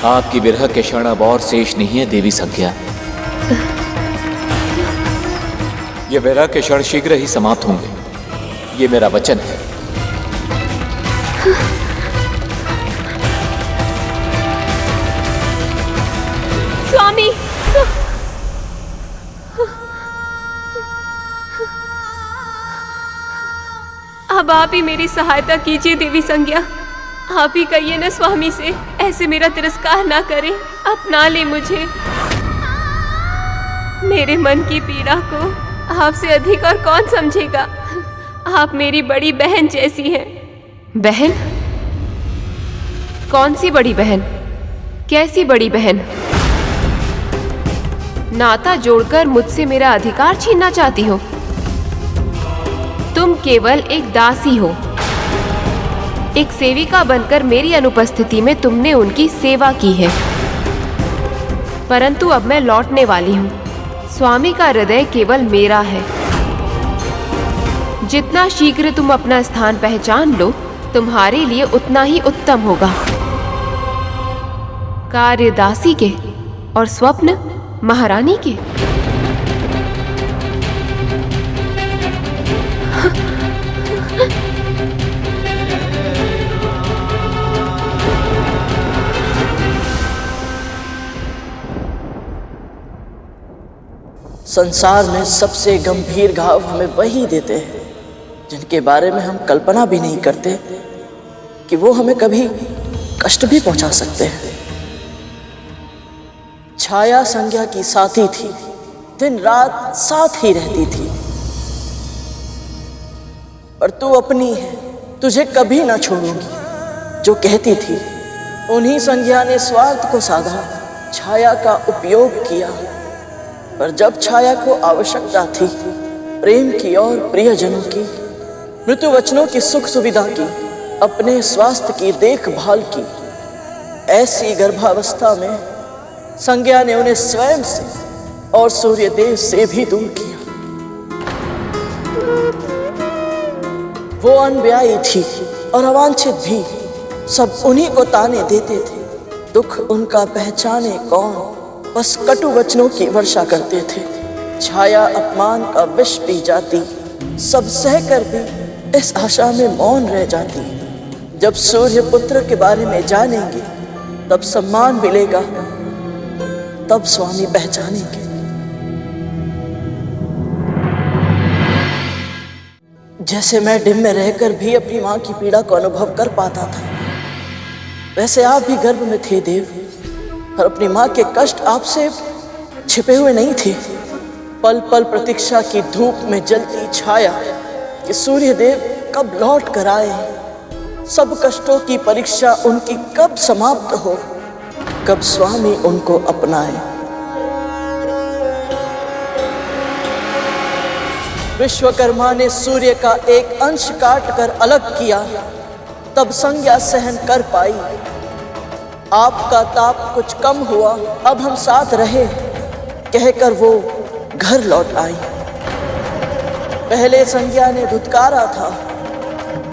आपकी विरह के क्षण अब और शेष नहीं है देवी संज्ञा। ये विरह के क्षण शीघ्र ही समाप्त होंगे, ये मेरा वचन है। स्वामी, अब आप ही मेरी सहायता कीजिए देवी संज्ञा। आप ही कहिए ना स्वामी से, ऐसे मेरा तिरस्कार ना करें, अपना ले मुझे। मेरे मन की पीड़ा को आपसे अधिक और कौन समझेगा। आप मेरी बड़ी बहन जैसी हैं। बहन? कौन सी बड़ी बहन? कैसी बड़ी बहन? नाता जोड़कर मुझसे मेरा अधिकार छीनना चाहती हो? तुम केवल एक दासी हो। एक सेविका बनकर मेरी अनुपस्थिति में तुमने उनकी सेवा की है। परंतु अब मैं लौटने वाली हूँ। स्वामी का हृदय केवल मेरा है। जितना शीघ्र तुम अपना स्थान पहचान लो, तुम्हारे लिए उतना ही उत्तम होगा। कार्य दासी के और स्वप्न महारानी के। संसार में सबसे गंभीर घाव हमें वही देते हैं जिनके बारे में हम कल्पना भी नहीं करते कि वो हमें कभी कष्ट भी पहुंचा सकते हैं। छाया संज्ञा की साथी थी, दिन रात साथ ही रहती थी। पर तू अपनी है, तुझे कभी ना छोड़ूंगी, जो कहती थी। उन्हीं संज्ञा ने स्वार्थ को साधा, छाया का उपयोग किया। पर जब छाया को आवश्यकता थी प्रेम की और प्रियजनों की, मृत्यु वचनों की सुख सुविधा की, अपने स्वास्थ्य की देखभाल की, ऐसी गर्भावस्था में संज्ञा ने उन्हें स्वयं से और सूर्यदेव से भी दूर किया। वो अनब्याही थी और अवांछित भी, सब उन्हीं को ताने देते थे। दुख उनका पहचाने कौन, बस कटु वचनों की वर्षा करते थे। छाया अपमान का विष पी जाती, सब सहकर भी इस आशा में मौन रह जाती। जब सूर्य पुत्र के बारे में जानेंगे तब सम्मान मिलेगा, तब स्वामी पहचानेंगे। जैसे मैं डिम में रहकर भी अपनी मां की पीड़ा को अनुभव कर पाता था, वैसे आप भी गर्भ में थे देव, और अपनी मां के कष्ट आपसे छिपे हुए नहीं थे। पल पल प्रतीक्षा की धूप में जलती छाया कि सूर्यदेव कब लौट कर आए, सब कष्टों की परीक्षा उनकी कब समाप्त हो, कब स्वामी उनको अपनाए। विश्वकर्मा ने सूर्य का एक अंश काट कर अलग किया, तब संज्ञा सहन कर पाई। आपका ताप कुछ कम हुआ, अब हम साथ रहे, कहकर वो घर लौट आई। पहले संज्ञा ने धुतकारा था,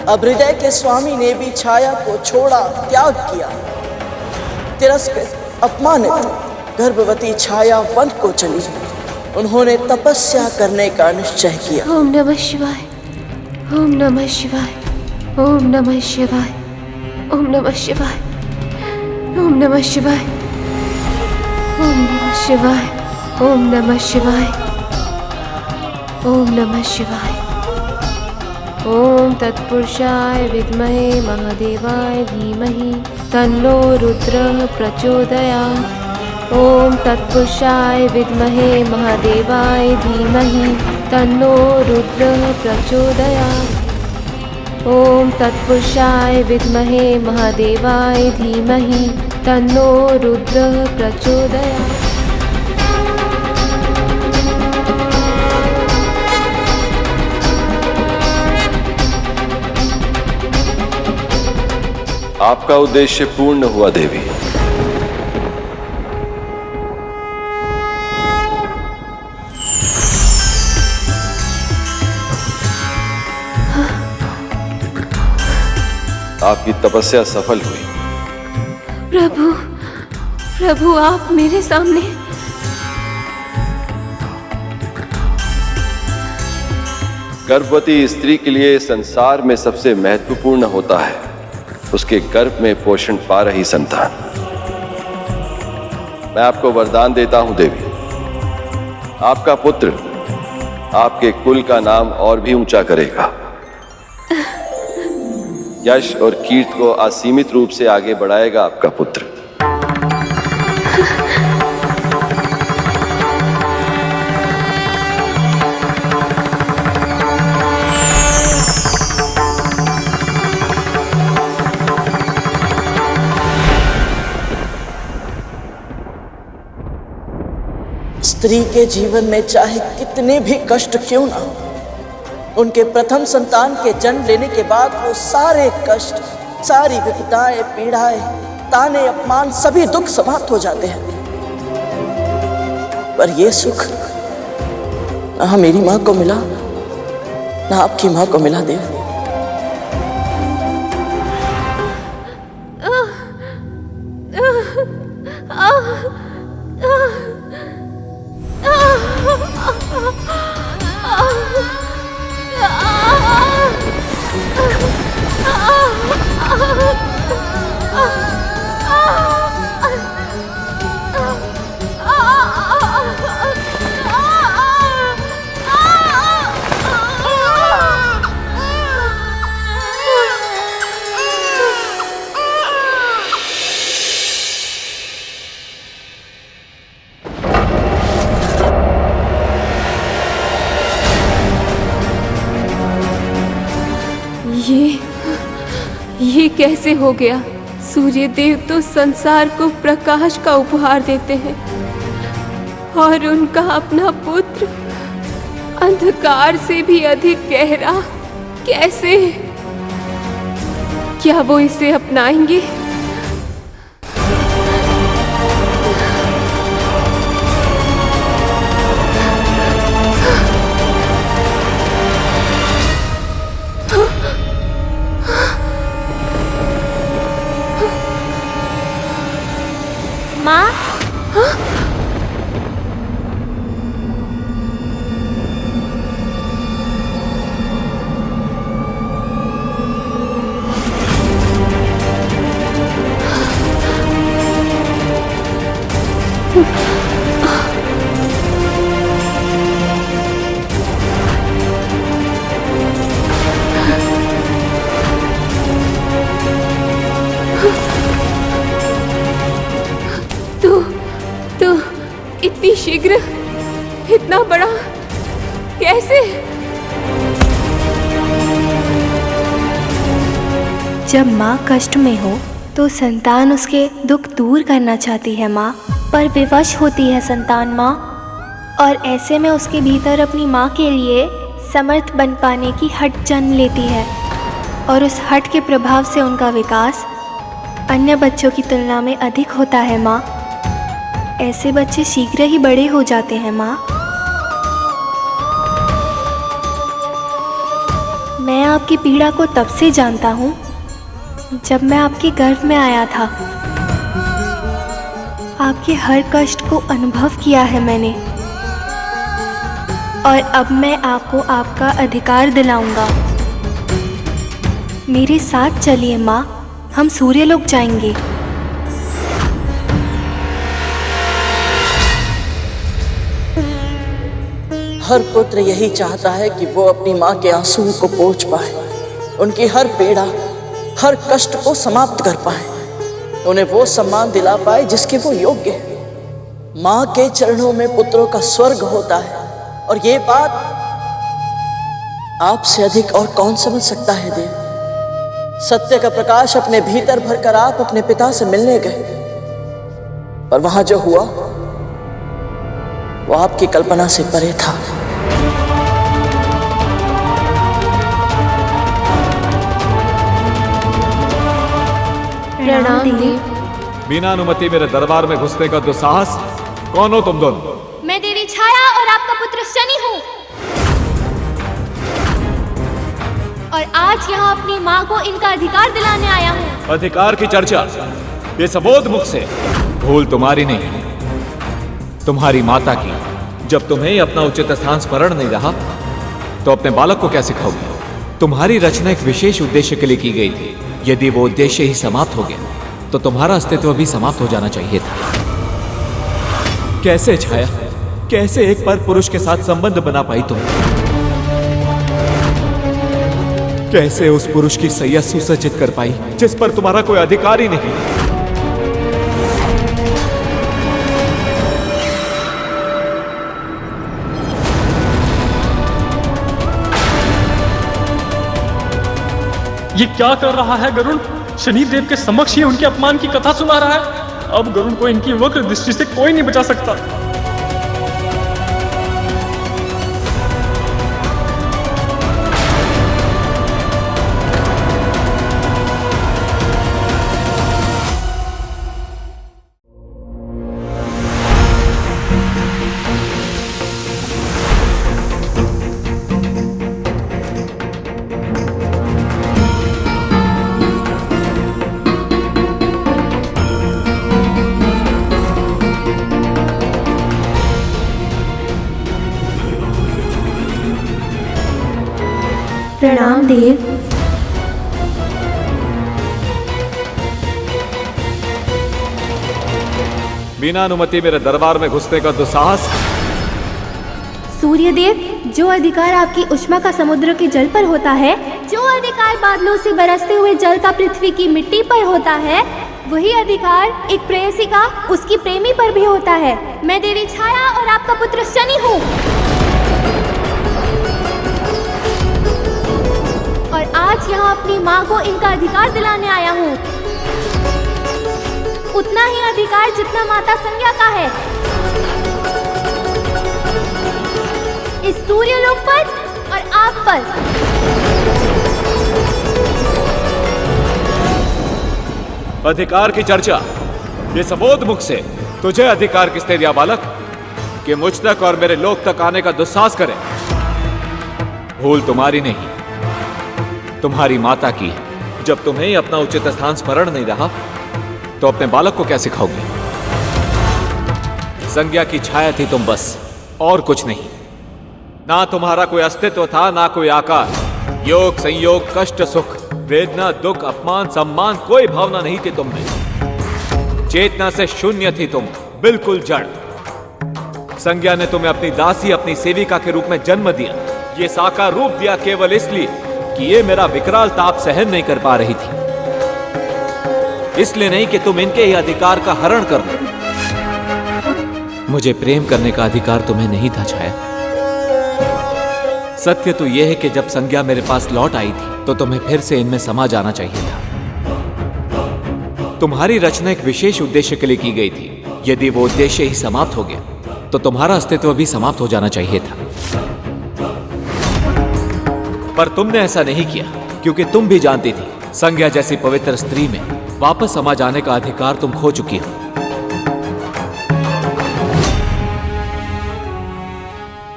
अब हृदय के स्वामी ने भी छाया को छोड़ा, त्याग किया। तिरस्कृत अपमानित गर्भवती छाया वन को चली। उन्होंने तपस्या करने का निश्चय किया। ओम नमः शिवाय, ओम नमः शिवाय, ओम नमः शिवाय, ओम नमः शिवाय, ओम नमः शिवाय, ओम नमः शिवाय, ओम नमः शिवाय, ओम नमः शिवाय। ओम तत्पुरुषाय विद्महे महादेवाय धीमहि तन्नो रुद्रः प्रचोदयात्। ओम तत्पुरुषाय विद्महे महादेवाय धीमहि तन्नो रुद्रः प्रचोदयात्। ओम तत्पुरुषाय विद्महे महादेवाय धीमहि तन्नो रुद्रः प्रचोदयात्। आपका उद्देश्य पूर्ण हुआ देवी। आपकी तपस्या सफल हुई। प्रभु, प्रभु आप मेरे सामने। गर्भवती स्त्री के लिए संसार में सबसे महत्वपूर्ण होता है उसके गर्भ में पोषण पा रही संतान। मैं आपको वरदान देता हूं देवी, आपका पुत्र आपके कुल का नाम और भी ऊंचा करेगा। यश और कीर्ति को असीमित रूप से आगे बढ़ाएगा आपका पुत्र। स्त्री के जीवन में चाहे कितने भी कष्ट क्यों ना हो, उनके प्रथम संतान के जन्म लेने के बाद वो सारे कष्ट, सारी विपदाएं, पीड़ाएं, ताने, अपमान, सभी दुख समाप्त हो जाते हैं। पर ये सुख ना मेरी माँ को मिला, ना आपकी माँ को मिला देव। ये कैसे हो गया? सूर्य देव तो संसार को प्रकाश का उपहार देते हैं और उनका अपना पुत्र अंधकार से भी अधिक गहरा, कैसे? क्या वो इसे अपनाएंगे? माँ, तो इतनी शीघ्र, इतना बड़ा, कैसे? जब माँ कष्ट में हो तो संतान उसके दुख दूर करना चाहती है माँ, पर विवश होती है संतान माँ, और ऐसे में उसके भीतर अपनी माँ के लिए समर्थ बन पाने की हट जन्म लेती है, और उस हट के प्रभाव से उनका विकास अन्य बच्चों की तुलना में अधिक होता है माँ। ऐसे बच्चे शीघ्र ही बड़े हो जाते हैं माँ। मैं आपकी पीड़ा को तब से जानता हूँ जब मैं आपके गर्भ में आया था। आपके हर कष्ट को अनुभव किया है मैंने, और अब मैं आपको आपका अधिकार दिलाऊंगा। मेरे साथ चलिए माँ, हम सूर्यलोक जाएंगे। हर पुत्र यही चाहता है कि वो अपनी माँ के आंसुओं को पोंछ पाए, उनकी हर पीड़ा, हर कष्ट को समाप्त कर पाए, उन्हें वो सम्मान दिला पाए जिसके वो योग्य है। माँ के चरणों में पुत्रों का स्वर्ग होता है, और ये बात आपसे अधिक और कौन समझ सकता है देव। सत्य का प्रकाश अपने भीतर भरकर आप अपने पिता से मिलने गए, पर वहां जो हुआ वो आपकी कल्पना से परे था। प्रणाम देव। बिना अनुमति मेरे दरबार में घुसने का दुस्साहस, कौन हो तुम दोनों? मैं देवी छाया और आपका पुत्र शनि हूँ, और आज यहाँ अपनी माँ को इनका अधिकार दिलाने आया हूँ। अधिकार की चर्चा ये सबोध मुख से। भूल तुम्हारी नहीं, तुम्हारी माता की। जब तुम्हें अपना उचित स्थान स्मरण नहीं रहा तो अपने बालक को क्या सिखाओगे? तुम्हारी रचना एक विशेष उद्देश्य के लिए की गई थी। यदि वो उद्देश्य ही समाप्त हो गया तो तुम्हारा अस्तित्व भी समाप्त हो जाना चाहिए था। कैसे छाया, कैसे एक पर पुरुष के साथ संबंध बना पाई तुम? कैसे उस पुरुष की सैया सुसज्जित कर पाई जिस पर तुम्हारा कोई अधिकार ही नहीं? ये क्या कर रहा है गरुड़? शनिदेव के समक्ष ही उनके अपमान की कथा सुना रहा है। अब गरुड़ को इनकी वक्र दृष्टि से कोई नहीं बचा सकता। प्रणाम देव। बिना अनुमति मेरे दरबार में घुसने का दुस्साहस। सूर्यदेव, जो अधिकार आपकी उष्मा का समुद्र के जल पर होता है, जो अधिकार बादलों से बरसते हुए जल का पृथ्वी की मिट्टी पर होता है, वही अधिकार एक प्रेयसी का उसकी प्रेमी पर भी होता है। मैं देवी छाया और आपका पुत्र शनि हूँ, और आज यहाँ अपनी माँ को इनका अधिकार दिलाने आया हूँ। उतना ही अधिकार जितना माता संज्ञा का है इस सूर्यलोक पर और आप पर। अधिकार की चर्चा, ये सबोध मुख से तुझे अधिकार किसने दिया बालक कि मुझ तक और मेरे लोक तक आने का दुस्साहस करे? भूल तुम्हारी नहीं, तुम्हारी माता की है। जब तुम्हें अपना उचित स्थान स्मरण नहीं रहा तो अपने बालक को क्या सिखाओगी? संज्ञा की छाया थी तुम, बस और कुछ नहीं। ना तुम्हारा कोई अस्तित्व था, ना कोई आकार। योग, संयोग, कष्ट, सुख, वेदना, दुख, अपमान, सम्मान, कोई भावना नहीं थी तुम में। चेतना से शून्य थी तुम, बिल्कुल जड़। संज्ञा ने तुम्हें अपनी दासी, अपनी सेविका के रूप में जन्म दिया। ये साकार रूप दिया केवल इसलिए कि ये मेरा विकराल ताप सहन नहीं कर पा रही थी, इसलिए नहीं कि तुम इनके ही अधिकार का हरण कर लो। मुझे प्रेम करने का अधिकार तुम्हें नहीं था छाया। सत्य तो यह है कि जब संज्ञा मेरे पास लौट आई थी तो तुम्हें फिर से इनमें समा जाना चाहिए था। तुम्हारी रचना एक विशेष उद्देश्य के लिए की गई थी। यदि वो उद्देश्य ही समाप्त हो गया तो तुम्हारा अस्तित्व भी समाप्त हो जाना चाहिए था। पर तुमने ऐसा नहीं किया, क्योंकि तुम भी जानती थी संज्ञा जैसी पवित्र स्त्री में वापस समा जाने का अधिकार तुम खो चुकी हो।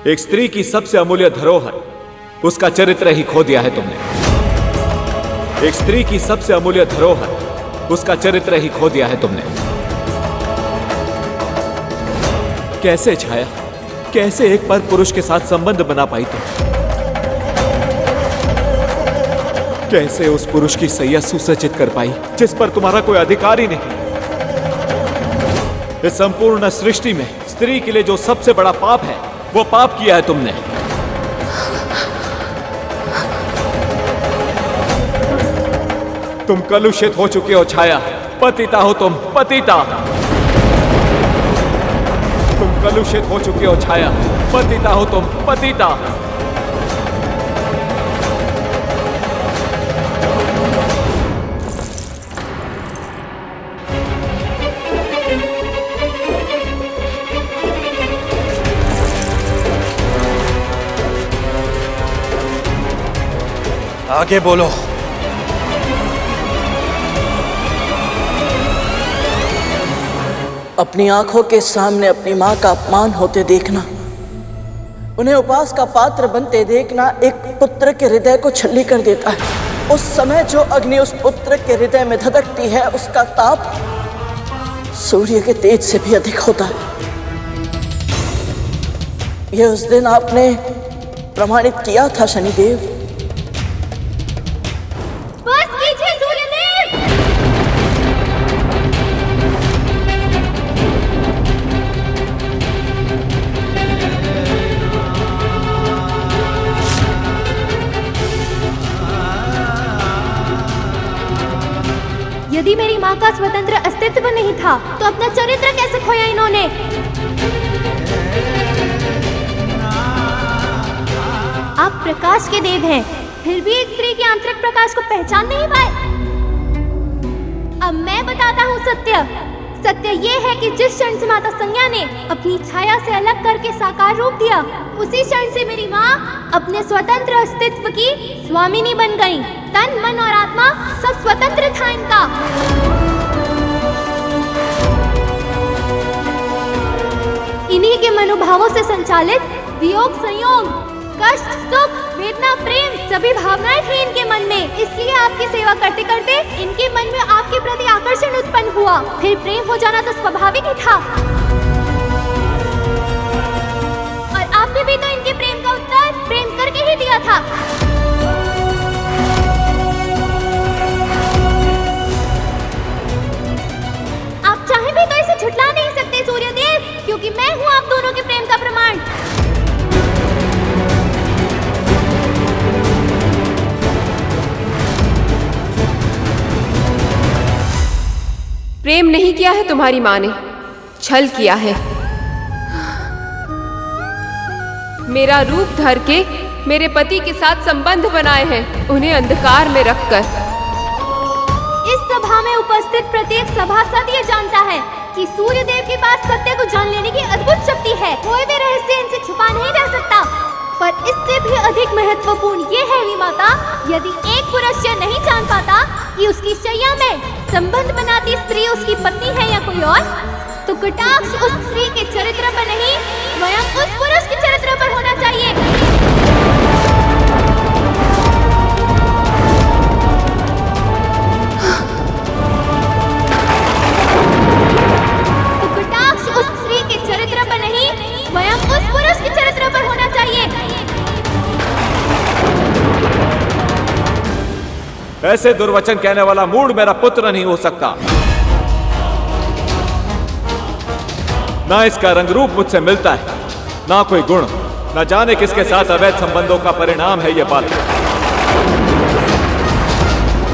एक स्त्री की सबसे अमूल्य धरोहर, उसका चरित्र ही खो दिया है तुमने। एक स्त्री की सबसे अमूल्य धरोहर, उसका चरित्र ही खो दिया है तुमने। कैसे छाया, कैसे एक पर पुरुष के साथ संबंध बना पाई तुम? कैसे उस पुरुष की सैया सुसज्जित कर पाई जिस पर तुम्हारा कोई अधिकार ही नहीं? इस संपूर्ण सृष्टि में स्त्री के लिए जो सबसे बड़ा पाप है, वो पाप किया है तुमने। तुम कलुषित हो चुके हो छाया, पतिता हो तुम, पतिता। तुम कलुषित हो चुके हो छाया, पतिता हो तुम, पतिता। आगे बोलो। अपनी आंखों के सामने अपनी माँ का अपमान होते देखना, उन्हें उपहास का पात्र बनते देखना एक पुत्र के हृदय को छल्ली कर देता है। उस समय जो अग्नि उस पुत्र के हृदय में धधकती है, उसका ताप सूर्य के तेज से भी अधिक होता है। यह उस दिन आपने प्रमाणित किया था शनिदेव। बस कीजिए सूर्यदेव। यदि मेरी माँ का स्वतंत्र अस्तित्व नहीं था तो अपना चरित्र कैसे खोया इन्होंने? आप प्रकाश के देव हैं, फिर भी एक स्त्री के आंतरिक प्रकाश को पहचान नहीं पाए। अब मैं बताता हूँ सत्य। सत्य ये है कि जिस क्षण से माता संज्ञा ने अपनी छाया से अलग करके साकार रूप दिया, उसी क्षण से मेरी माँ अपने स्वतंत्र अस्तित्व की स्वामिनी बन गई। तन, मन और आत्मा सब स्वतंत्र था इनका। इन्हीं के मनोभावों से संचालित वियोग, संयोग, कष्ट, सुख, वेदना, प्रेम सभी भावनाएं थी इनके मन में। इसलिए आपकी सेवा करते करते इनके मन में आपके प्रति आकर्षण उत्पन्न हुआ। फिर प्रेम हो जाना तो स्वाभाविक ही था। और आपने भी तो इनके प्रेम का उत्तर प्रेम करके ही दिया था। क्योंकि मैं हूँ आप दोनों के प्रेम का प्रमाण। प्रेम नहीं किया है तुम्हारी माँ ने, छल किया है। मेरा रूप धर के मेरे पति के साथ संबंध बनाए हैं, उन्हें अंधकार में रखकर। इस सभा में उपस्थित प्रत्येक सभासद ये जानता है कि सूर्य देव के पास सत्य को जान लेने की अद्भुत शक्ति है। कोई भी रहस्य इनसे छुपा नहीं रह सकता। पर इससे भी अधिक महत्वपूर्ण ये है वी माता, यदि एक पुरुष यह नहीं जान पाता कि उसकी शैया में संबंध बनाती स्त्री उसकी पत्नी है या कोई और, तो कटाक्ष उस स्त्री के चरित्र पर नहीं, स्वयं उस पुरुष के चरित्र पर होना चाहिए। तो कटाक्ष उस स्त्री के चरित्र पर नहीं, स्वयं उस पुरुष के चरित्र पर होना चाहिए। ऐसे दुर्वचन कहने वाला मूढ़ मेरा पुत्र नहीं हो सकता। ना इसका रंग रूप मुझसे मिलता है, ना कोई गुण, न जाने किसके साथ अवैध संबंधों का परिणाम है ये बात।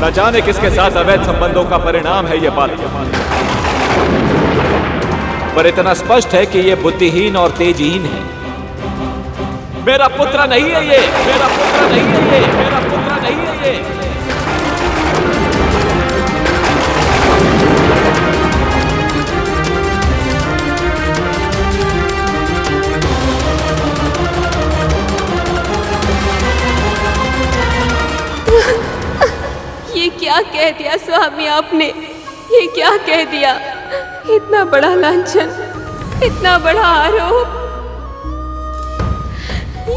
न जाने किसके साथ अवैध संबंधों का परिणाम है ये बात। पर इतना स्पष्ट है कि ये बुद्धिहीन और तेजहीन है। मेरा पुत्र नहीं है ये, मेरा पुत्र नहीं है ये, मेरा पुत्र नहीं है ये। ये क्या कह दिया स्वामी आपने, ये क्या कह दिया? इतना बड़ा लांछन, इतना बड़ा आरोप,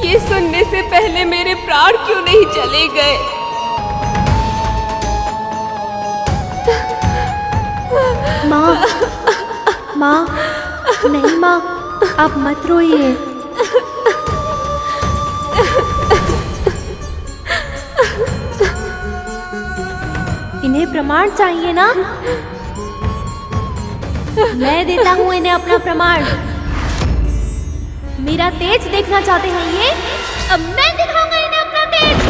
ये सुनने से पहले मेरे प्राण क्यों नहीं चले गए? माँ, माँ, नहीं माँ, आप मत रोइए। इन्हें प्रमाण चाहिए ना? मैं देता हूँ इन्हें अपना प्रमाण। मेरा तेज देखना चाहते हैं ये? अब मैं दिखाऊंगा इन्हें अपना तेज।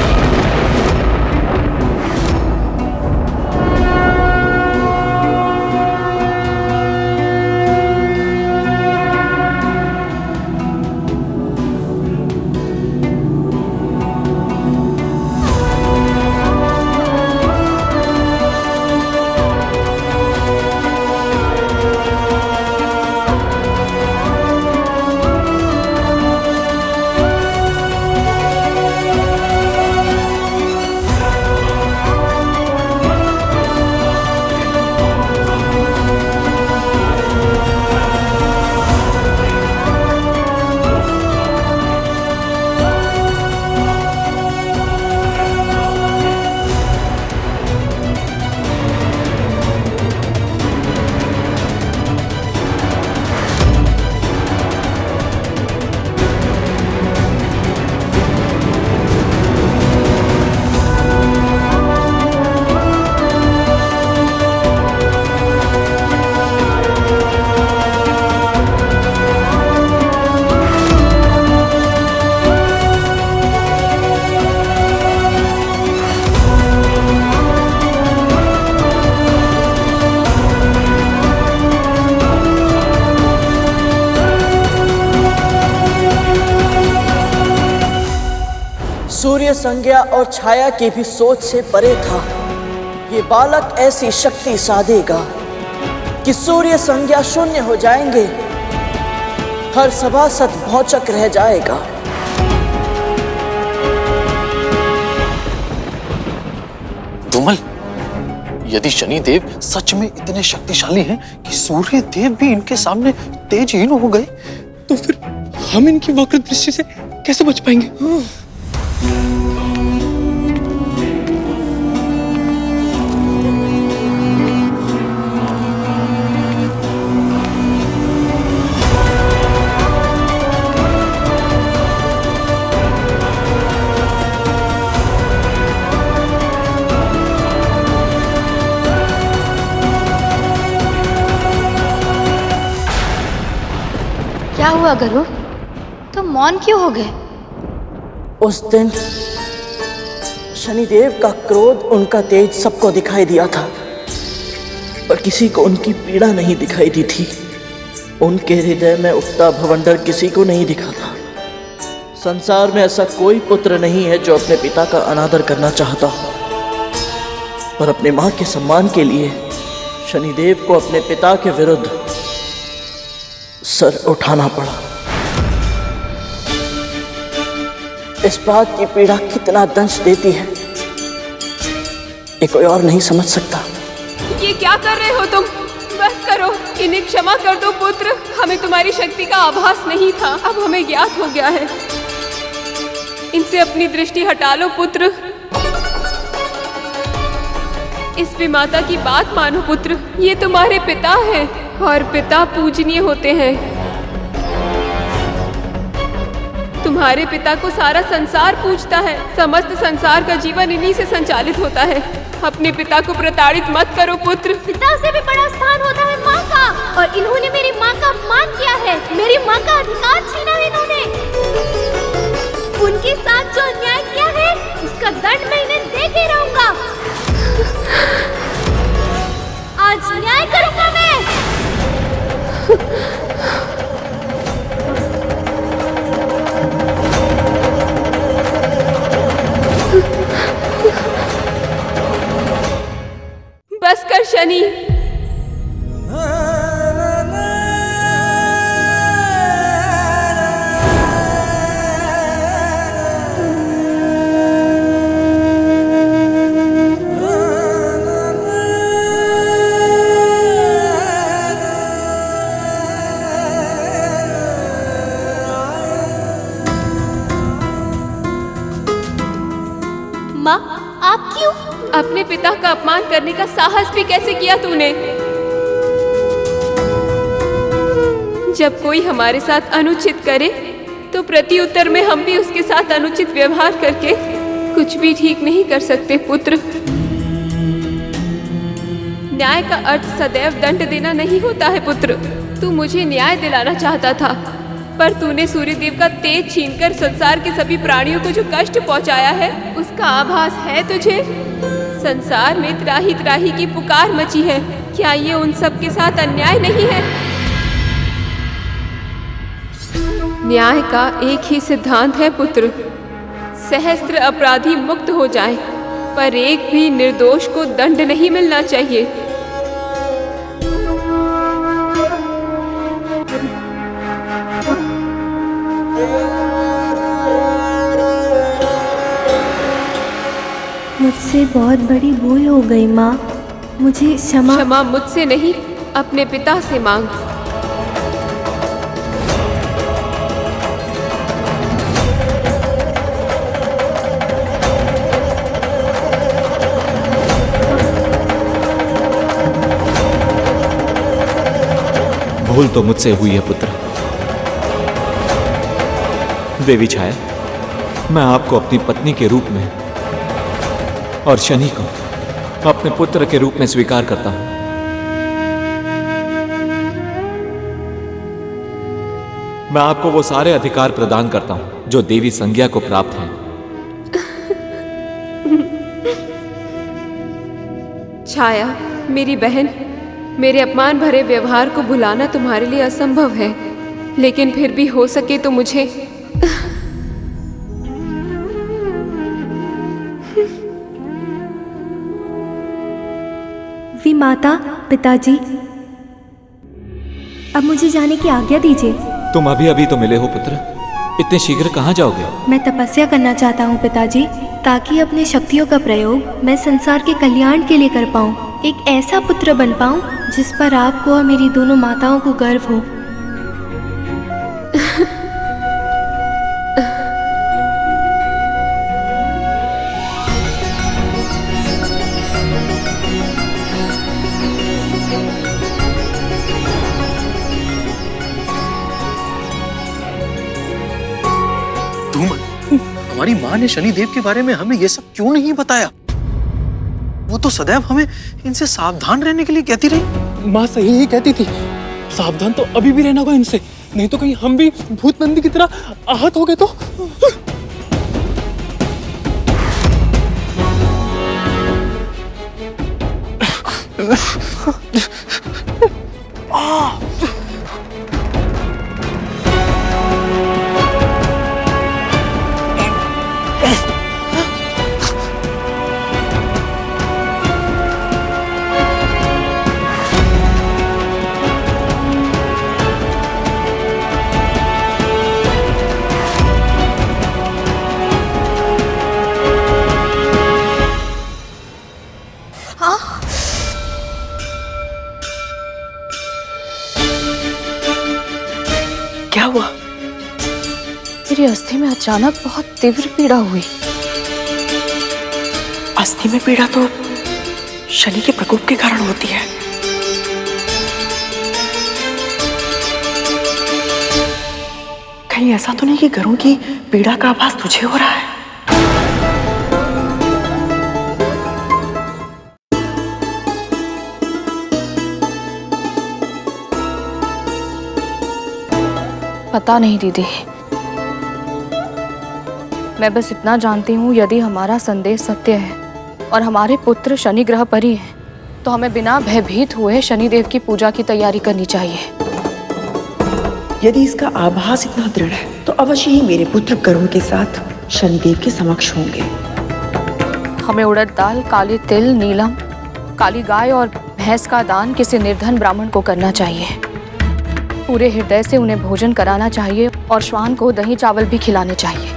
सूर्य संज्ञा और छाया की भी सोच से परे था। ये बालक ऐसी शक्ति साधेगा कि सूर्य संज्ञा शून्य हो जाएंगे, हर सभासद भौचक रह जाएगा। धूमल, यदि शनिदेव सच में इतने शक्तिशाली हैं कि सूर्य देव भी इनके सामने तेजहीन हो गए, तो फिर हम इनकी वक्र दृष्टि से कैसे बच पाएंगे? क्या हुआ गरुड़? तुम मौन क्यों हो गए? उस दिन शनिदेव का क्रोध, उनका तेज सबको दिखाई दिया था, पर किसी को उनकी पीड़ा नहीं दिखाई दी थी। उनके हृदय में उठता भवंडर किसी को नहीं दिखा था। संसार में ऐसा कोई पुत्र नहीं है जो अपने पिता का अनादर करना चाहता हो, पर अपने मां के सम्मान के लिए शनिदेव को अपने पिता के विरुद्ध सर उठाना पड़ा। इस बात की पीड़ा कितना दंश देती है, ये कोई और नहीं समझ सकता। ये क्या कर रहे हो तुम? बस करो, इन्हें क्षमा कर दो पुत्र। हमें तुम्हारी शक्ति का आभास नहीं था, अब हमें ज्ञात हो गया है। इनसे अपनी दृष्टि हटा लो पुत्र। इस विमाता की बात मानो पुत्र, ये तुम्हारे पिता हैं और पिता पूजनीय होते हैं। तुम्हारे पिता को सारा संसार पूजता है, समस्त संसार का जीवन इन्हीं से संचालित होता है। अपने पिता को प्रताड़ित मत करो पुत्र। पिता से भी बड़ा स्थान होता है माँ का, और इन्होंने मेरी माँ का अपमान किया है, मेरी माँ का अधिकार छीना है इन्होंने। उनके साथ जो अन्याय किया है उसका दंड मैं इन्हें दे के रहूंगा। आज न्याय करूंगा मैं। बस कर शनि। माँ, आप क्यों? अपने पिता का अपमान करने का साहस भी कैसे किया तूने? जब कोई हमारे साथ अनुचित करे तो प्रति उत्तर में हम भी उसके साथ अनुचित व्यवहार करके कुछ भी ठीक नहीं कर सकते पुत्र। न्याय का अर्थ सदैव दंड देना नहीं होता है पुत्र। तू मुझे न्याय दिलाना चाहता था, पर तूने सूर्यदेव का तेज छीनकर संसार के सभी प्राणियों को जो कष्ट पहुंचाया है उसका आभास है तुझे। संसार में त्राही त्राही की पुकार मची है, क्या ये उन सब के साथ अन्याय नहीं है? न्याय का एक ही सिद्धांत है पुत्र, सहस्त्र अपराधी मुक्त हो जाएं, पर एक भी निर्दोष को दंड नहीं मिलना चाहिए। मुझसे बहुत बड़ी भूल हो गई माँ, मुझे क्षमा मुझसे नहीं, अपने पिता से मांग। भूल तो मुझसे हुई है पुत्र। देवी छाया, मैं आपको अपनी पत्नी के रूप में और शनि को अपने पुत्र के रूप में स्वीकार करता हूं। मैं आपको वो सारे अधिकार प्रदान करता हूं जो देवी संज्ञा को प्राप्त हैं। छाया, मेरी बहन, मेरे अपमान भरे व्यवहार को भुलाना तुम्हारे लिए असंभव है, लेकिन फिर भी हो सके तो मुझे विमाता, पिताजी, अब मुझे जाने की आज्ञा दीजिए। तुम अभी अभी तो मिले हो पुत्र, इतने शीघ्र कहाँ जाओगे? मैं तपस्या करना चाहता हूँ पिताजी, ताकि अपनी शक्तियों का प्रयोग मैं संसार के कल्याण के लिए कर पाऊँ, एक ऐसा पुत्र बन पाऊँ जिस पर आपको और मेरी दोनों माताओं को गर्व हो। हमारी माँ ने शनिदेव के बारे में हमें ये सब क्यों नहीं बताया? वो तो सदैव हमें इनसे सावधान रहने के लिए कहती रही। माँ सही ही कहती थी, सावधान तो अभी भी रहना होगा इनसे। नहीं तो कहीं हम भी भूत नंदी की तरह आहत हो गए तो। क्या हुआ? मेरी अस्थि में अचानक बहुत तीव्र पीड़ा हुई। अस्थि में पीड़ा तो शनि के प्रकोप के कारण होती है। कहीं ऐसा तो नहीं कि गरुड़ की पीड़ा का आभास तुझे हो रहा है? पता नहीं दीदी, मैं बस इतना जानती हूँ, यदि हमारा संदेश सत्य है और हमारे पुत्र शनि ग्रह पर ही हैं, तो हमें बिना भयभीत हुए शनिदेव की पूजा की तैयारी करनी चाहिए। यदि इसका आभास इतना दृढ़ है तो अवश्य ही मेरे पुत्र गरुड़ के साथ शनिदेव के समक्ष होंगे। हमें उड़द दाल, काले तिल, नीलम, काली गाय और भैंस का दान किसी निर्धन ब्राह्मण को करना चाहिए। पूरे हृदय से उन्हें भोजन कराना चाहिए और श्वान को दही चावल भी खिलाने चाहिए।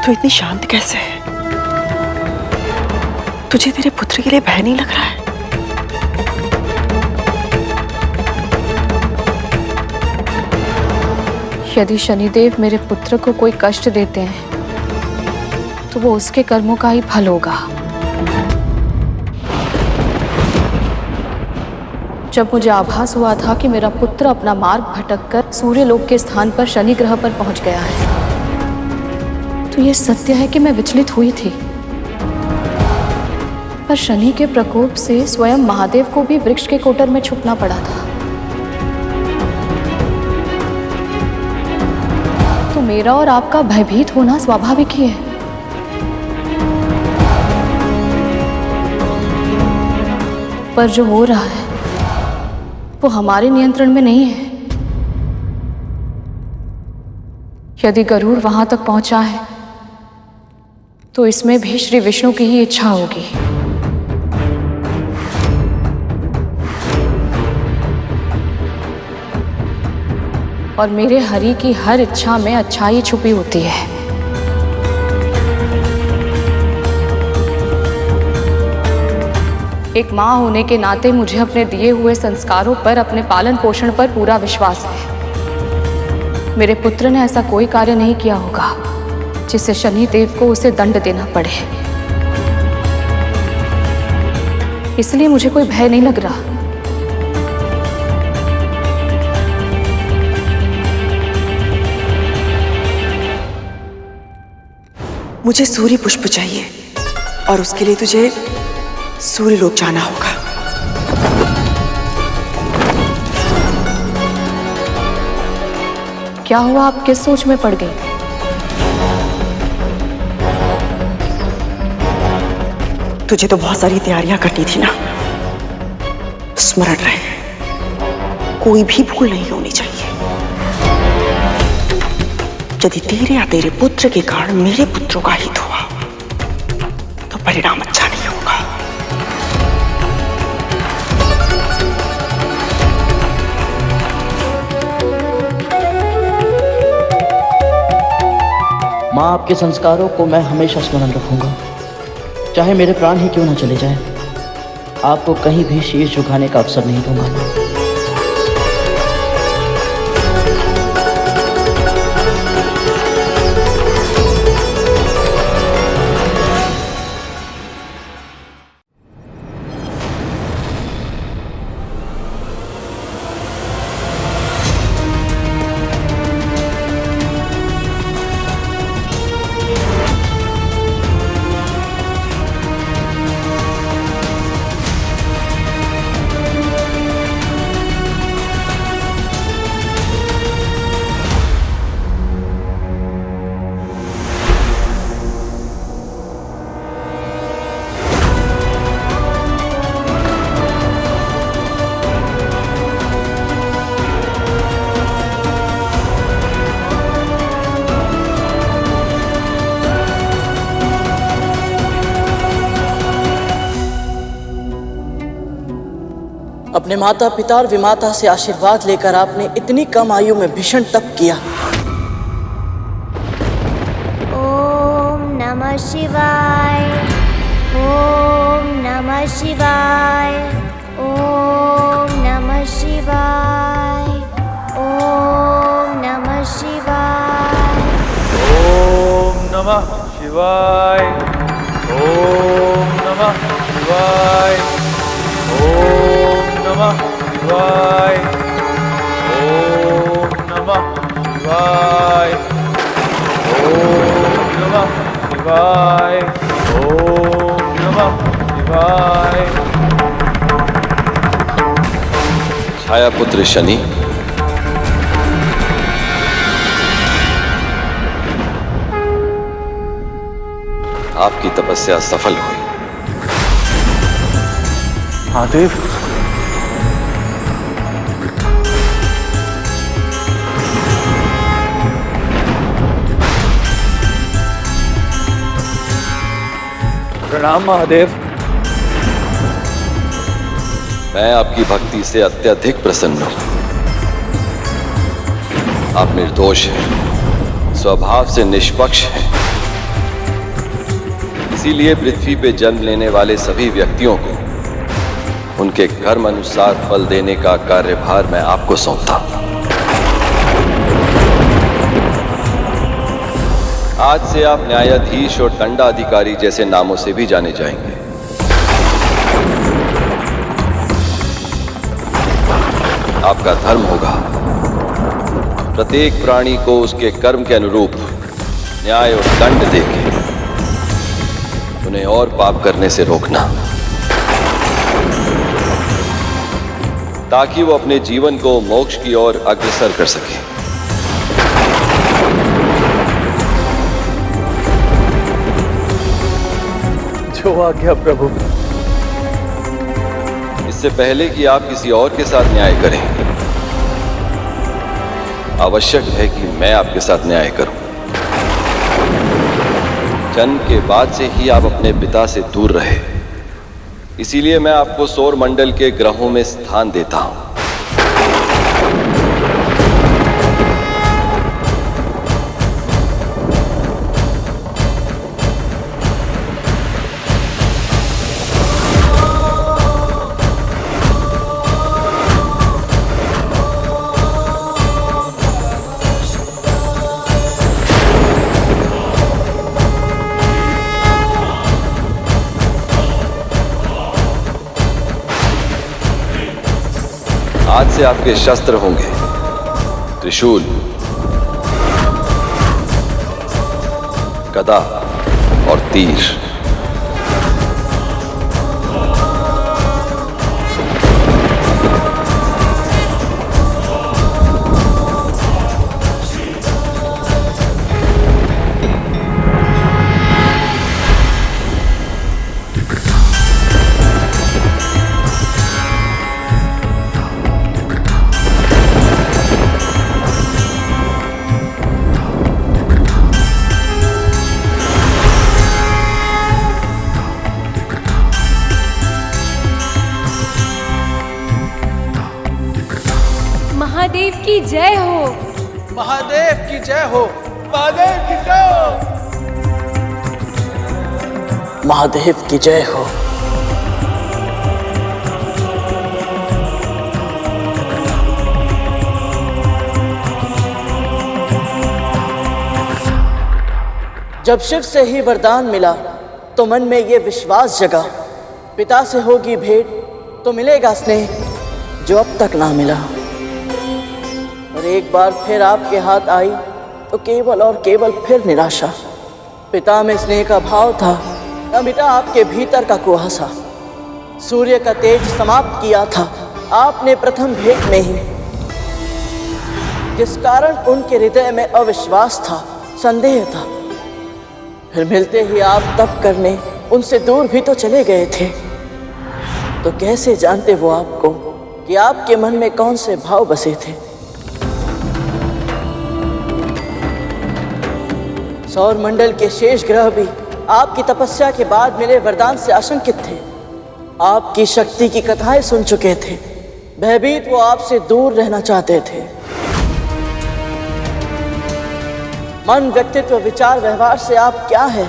तू इतनी शांत कैसे है? तुझे तेरे पुत्र के लिए भय नहीं लग रहा है? यदि शनिदेव मेरे पुत्र को कोई कष्ट देते हैं तो वो उसके कर्मों का ही फल होगा। जब मुझे आभास हुआ था कि मेरा पुत्र अपना मार्ग भटककर सूर्यलोक के स्थान पर शनि ग्रह पर पहुंच गया है, तो ये सत्य है कि मैं विचलित हुई थी। पर शनि के प्रकोप से स्वयं महादेव को भी वृक्ष के कोटर में छुपना पड़ा था। तो मेरा और आपका भयभीत होना स्वाभाविक ही है। पर जो हो रहा है वो हमारे नियंत्रण में नहीं है। यदि गरुड़ वहां तक पहुंचा है तो इसमें भी श्री विष्णु की ही इच्छा होगी। और मेरे हरि की हर इच्छा में अच्छाई छुपी होती है। एक माँ होने के नाते मुझे अपने दिए हुए संस्कारों पर, अपने पालन पोषण पर पूरा विश्वास है। मेरे पुत्र ने ऐसा कोई कार्य नहीं किया होगा जिससे शनि देव को उसे दंड देना पड़े। इसलिए मुझे कोई भय नहीं लग रहा। मुझे सूर्य पुष्प चाहिए और उसके लिए तुझे सूर्यलोक जाना होगा। क्या हुआ, आप किस सोच में पड़ गई? तुझे तो बहुत सारी तैयारियां करनी थी ना। स्मरण रहे, कोई भी भूल नहीं होनी चाहिए। यदि तेरे या तेरे पुत्र के कारण मेरे पुत्रों का हित हुआ तो परिणाम अच्छा नहीं होगा। माँ, आपके संस्कारों को मैं हमेशा स्मरण रखूंगा, चाहे मेरे प्राण ही क्यों न चले जाएं। आपको कहीं भी शीश झुकाने का अवसर नहीं दूंगा। अपने माता पिता और विमाता से आशीर्वाद लेकर आपने इतनी कम आयु में भीषण तप किया। ओम नमः शिवाय, ओम नमः शिवाय, ओम नमः शिवाय, ओम नमः शिवाय, ओम नमः शिवाय, ओम नमः शिवाय, ओम नमः शिवाय, ओम नमः शिवाय, ओम नमः शिवाय, ओम नमः शिवाय। छाया पुत्र शनि, आपकी तपस्या सफल हुई। महादेव, प्रणाम महादेव। मैं आपकी भक्ति से अत्यधिक प्रसन्न हूं। आप निर्दोष हैं, स्वभाव से निष्पक्ष हैं। इसीलिए पृथ्वी पे जन्म लेने वाले सभी व्यक्तियों को उनके कर्म अनुसार फल देने का कार्यभार मैं आपको सौंपता हूं। आज से आप न्यायाधीश और दंडाधिकारी जैसे नामों से भी जाने जाएंगे। आपका धर्म होगा प्रत्येक प्राणी को उसके कर्म के अनुरूप न्याय और दंड देके उन्हें और पाप करने से रोकना, ताकि वो अपने जीवन को मोक्ष की ओर अग्रसर कर सके। जो आज्ञा प्रभु। इससे पहले कि आप किसी और के साथ न्याय करें, आवश्यक है कि मैं आपके साथ न्याय करूं। जन्म के बाद से ही आप अपने पिता से दूर रहे, इसीलिए मैं आपको सौर मंडल के ग्रहों में स्थान देता हूं। आज से आपके शस्त्र होंगे त्रिशूल, गदा और तीर। महादेव की जय हो, महादेव की जय हो, महादेव की जय हो, महादेव की जय हो। जब शिव से ही वरदान मिला तो मन में ये विश्वास जगा, पिता से होगी भेंट तो मिलेगा स्नेह जो अब तक ना मिला। और एक बार फिर आपके हाथ आई तो केवल और केवल फिर निराशा। पिता में स्नेह का भाव था, न मिटा आपके भीतर का कुहासा। सूर्य का तेज समाप्त किया था आपने प्रथम भेंट में ही, जिस कारण उनके हृदय में अविश्वास था, संदेह था। फिर मिलते ही आप तप करने उनसे दूर भी तो चले गए थे, तो कैसे जानते वो आपको कि आपके मन में कौन से भाव बसे थे। सौर मंडल के शेष ग्रह भी आपकी तपस्या के बाद मिले वरदान से आशंकित थे। आपकी शक्ति की कथाएं सुन चुके थे, भयभीत वो आपसे दूर रहना चाहते थे। मन, व्यक्तित्व, विचार, व्यवहार से आप क्या है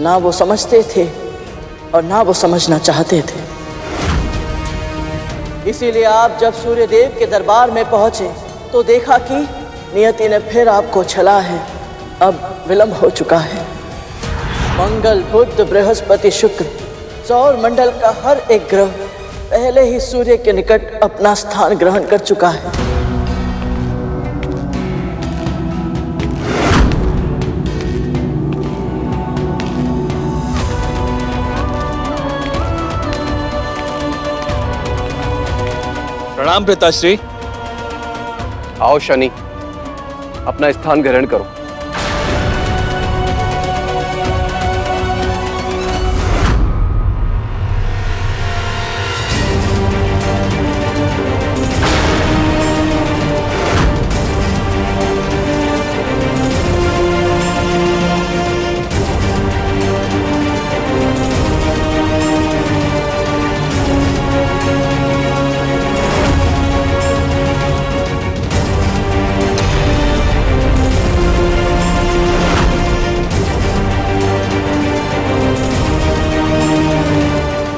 ना वो समझते थे और ना वो समझना चाहते थे। इसीलिए आप जब सूर्यदेव के दरबार में पहुंचे तो देखा कि नियति ने फिर आपको छला है। अब विलंब हो चुका है। मंगल, बुध, बृहस्पति, शुक्र, सौर मंडल का हर एक ग्रह पहले ही सूर्य के निकट अपना स्थान ग्रहण कर चुका है। प्रणाम पिताश्री। आओ शनि, अपना स्थान ग्रहण करो।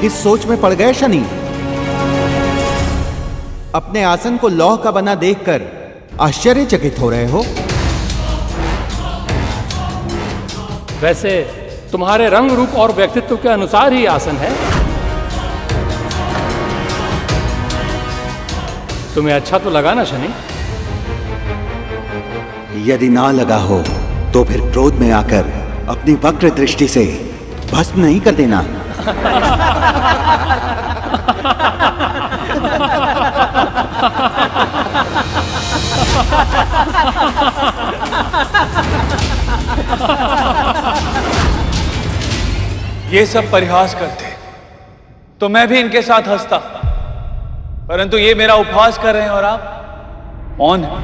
इस सोच में पड़ गए शनि। अपने आसन को लौह का बना देखकर आश्चर्यचकित हो रहे हो। वैसे तुम्हारे रंग, रूप और व्यक्तित्व के अनुसार ही आसन है। तुम्हें अच्छा तो लगा ना शनि? यदि ना लगा हो तो फिर क्रोध में आकर अपनी वक्र दृष्टि से भस्म नहीं कर देना। ये सब परिहास करते तो मैं भी इनके साथ हंसता, परंतु ये मेरा उपहास कर रहे हैं और आप मौन हैं।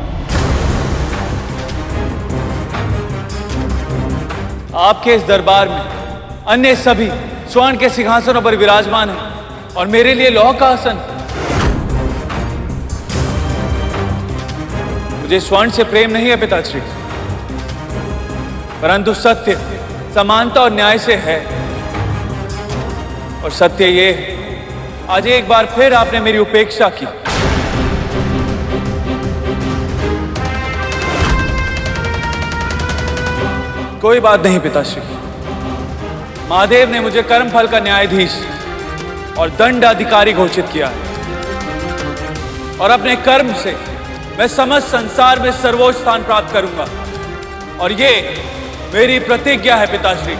आपके इस दरबार में अन्य सभी स्वर्ण के सिंहासनों पर विराजमान हैं और मेरे लिए लौह का आसन। मुझे स्वर्ण से प्रेम नहीं है पिताश्री, परंतु सत्य, समानता और न्याय से है। और सत्य ये है, आज एक बार फिर आपने मेरी उपेक्षा की। कोई बात नहीं पिताश्री, महादेव ने मुझे कर्मफल का न्यायाधीश और दंड अधिकारी घोषित किया है और अपने कर्म से मैं समस्त संसार में सर्वोच्च स्थान प्राप्त करूंगा और ये मेरी प्रतिज्ञा है पिताश्री।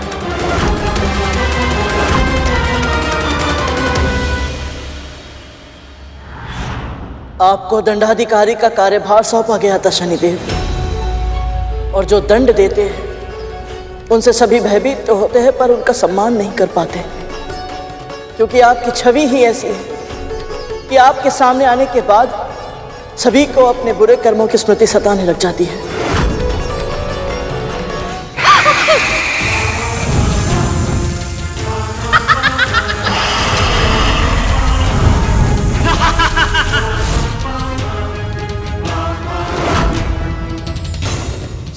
आपको दंडाधिकारी का कार्यभार सौंपा गया था शनिदेव, और जो दंड देते हैं उनसे सभी भयभीत तो होते हैं पर उनका सम्मान नहीं कर पाते, क्योंकि आपकी छवि ही ऐसी है कि आपके सामने आने के बाद सभी को अपने बुरे कर्मों की स्मृति सताने लग जाती है।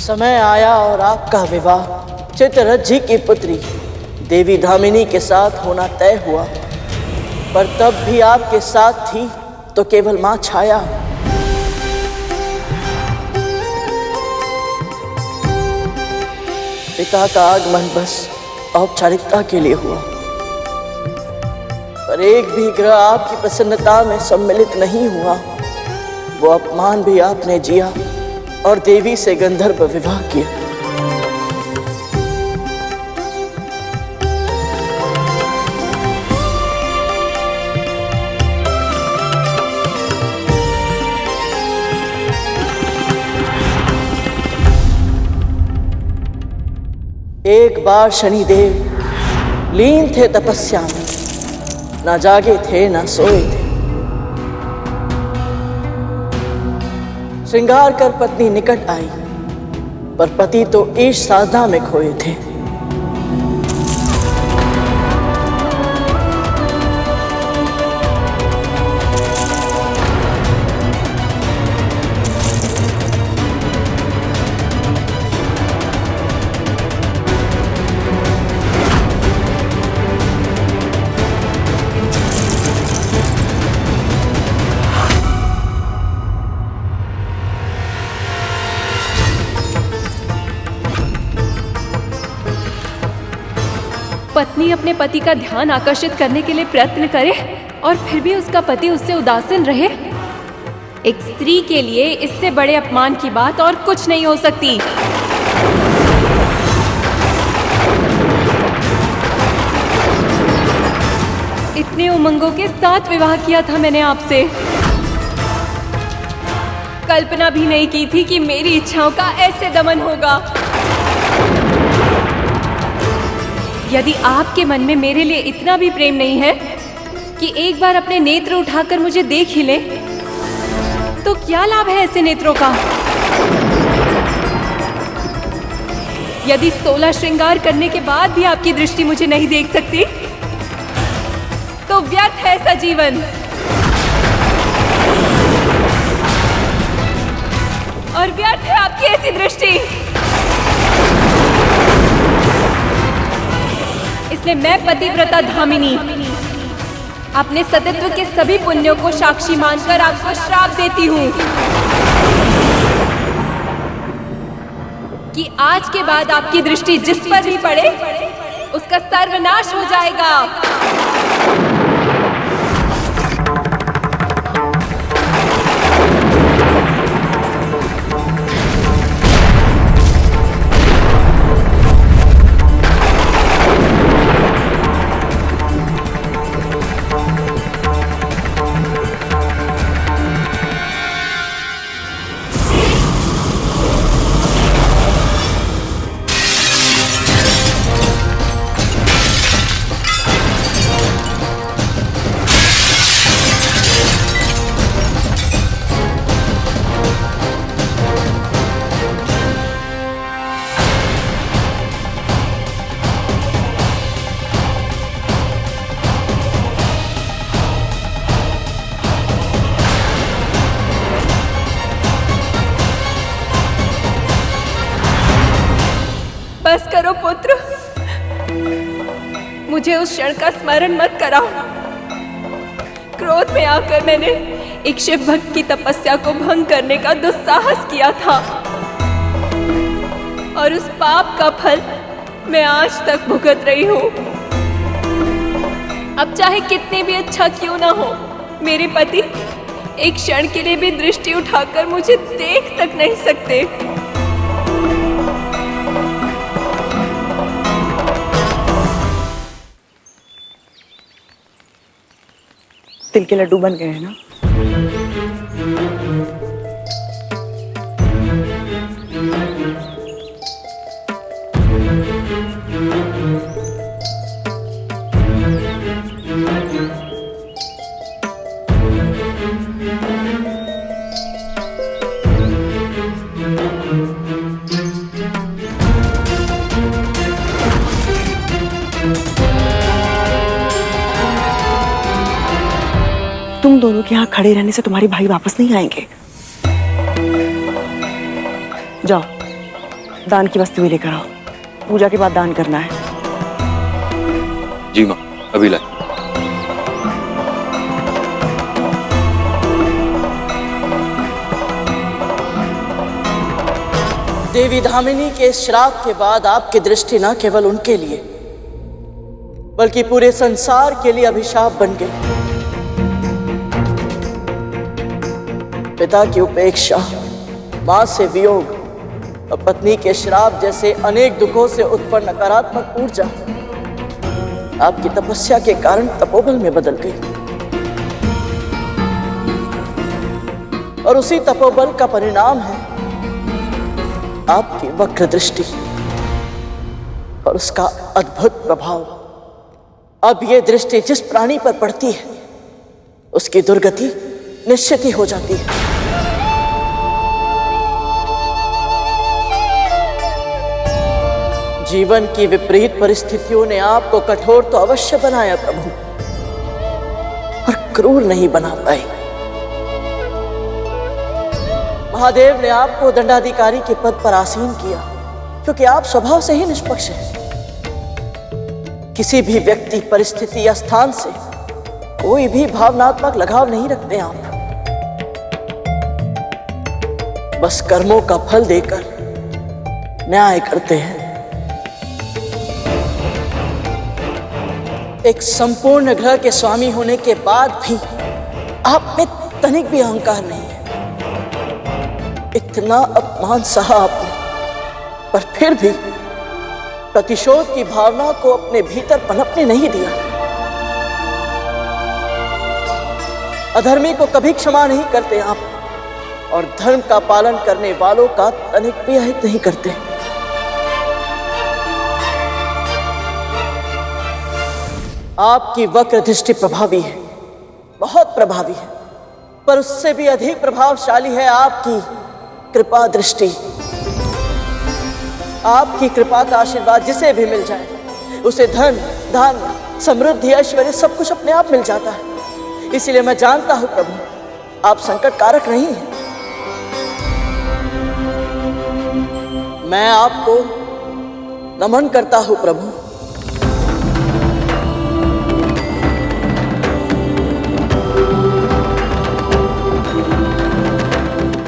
समय आया और आपका विवाह चित्ररथजी की पुत्री देवी धामिनी के साथ होना तय हुआ, पर तब भी आपके साथ थी तो केवल मां छाया। पिता का आगमन बस औपचारिकता के लिए हुआ, पर एक भी ग्रह आपकी प्रसन्नता में सम्मिलित नहीं हुआ। वो अपमान भी आपने जिया और देवी से गंधर्व विवाह किया। एक बार शनिदेव लीन थे तपस्या में, ना जागे थे ना सोए थे। श्रृंगार कर पत्नी निकट आई, पर पति तो ईश साधना में खोए थे। पत्नी अपने पति का ध्यान आकर्षित करने के लिए प्रयत्न करे और फिर भी उसका पति उससे उदासीन रहे। एक स्त्री के लिए इससे बड़े अपमान की बात और कुछ नहीं हो सकती। इतने उमंगों के साथ विवाह किया था मैंने आपसे। कल्पना भी नहीं की थी कि मेरी इच्छाओं का ऐसे दमन होगा। यदि आपके मन में मेरे लिए इतना भी प्रेम नहीं है कि एक बार अपने नेत्र उठाकर मुझे देख ही ले, तो क्या लाभ है ऐसे नेत्रों का? यदि 16 श्रृंगार करने के बाद भी आपकी दृष्टि मुझे नहीं देख सकती, तो व्यर्थ है ऐसा जीवन। और व्यर्थ है आपकी ऐसी दृष्टि। इसलिए मैं पतिव्रता धामिनी अपने सतीत्व के सभी पुण्यों को साक्षी मानकर आपको श्राप देती हूँ कि आज के बाद आपकी दृष्टि जिस पर भी पड़े उसका सर्वनाश हो जाएगा। बस करो पुत्र, मुझे उस क्षण का स्मरण मत कराओ। क्रोध में आकर मैंने एक शिव भक्त की तपस्या को भंग करने का दुस्साहस किया था और उस पाप का फल मैं आज तक भुगत रही हूँ। अब चाहे कितने भी अच्छा क्यों ना हो, मेरे पति एक क्षण के लिए भी दृष्टि उठाकर मुझे देख तक नहीं सकते। तिल के लड्डू बन गए हैं ना? तुम दोनों के यहाँ खड़े रहने से तुम्हारे भाई वापस नहीं आएंगे। जाओ दान की वस्तु भी लेकर आओ, पूजा के बाद दान करना है। जी माँ, अभी लाए। देवी धामिनी के श्राप के बाद आपकी दृष्टि न केवल उनके लिए बल्कि पूरे संसार के लिए अभिशाप बन गई। पिता की उपेक्षा, मां से वियोग और पत्नी के श्राप जैसे अनेक दुखों से उत्पन्न नकारात्मक ऊर्जा आपकी तपस्या के कारण तपोबल में बदल गई और उसी तपोबल का परिणाम है आपकी वक्र दृष्टि और उसका अद्भुत प्रभाव। अब ये दृष्टि जिस प्राणी पर पड़ती है उसकी दुर्गति निश्चित ही हो जाती है। जीवन की विपरीत परिस्थितियों ने आपको कठोर तो अवश्य बनाया प्रभु, और क्रूर नहीं बना पाए। महादेव ने आपको दंडाधिकारी के पद पर आसीन किया क्योंकि आप स्वभाव से ही निष्पक्ष हैं। किसी भी व्यक्ति, परिस्थिति या स्थान से कोई भी भावनात्मक लगाव नहीं रखते आप। बस कर्मों का फल देकर न्याय करते हैं। एक संपूर्ण ग्रह के स्वामी होने के बाद भी आप में तनिक भी अहंकार नहीं है। इतना अपमान सहा आपने, पर फिर भी प्रतिशोध की भावना को अपने भीतर पनपने नहीं दिया। अधर्मी को कभी क्षमा नहीं करते आप, और धर्म का पालन करने वालों का तनिक भी अहित नहीं करते। आपकी वक्र दृष्टि प्रभावी है, बहुत प्रभावी है, पर उससे भी अधिक प्रभावशाली है आपकी कृपा दृष्टि। आपकी कृपा का आशीर्वाद जिसे भी मिल जाए उसे धन, धान, समृद्धि, ऐश्वर्य सब कुछ अपने आप मिल जाता है। इसीलिए मैं जानता हूं प्रभु, आप संकट कारक नहीं हैं। मैं आपको नमन करता हूं प्रभु।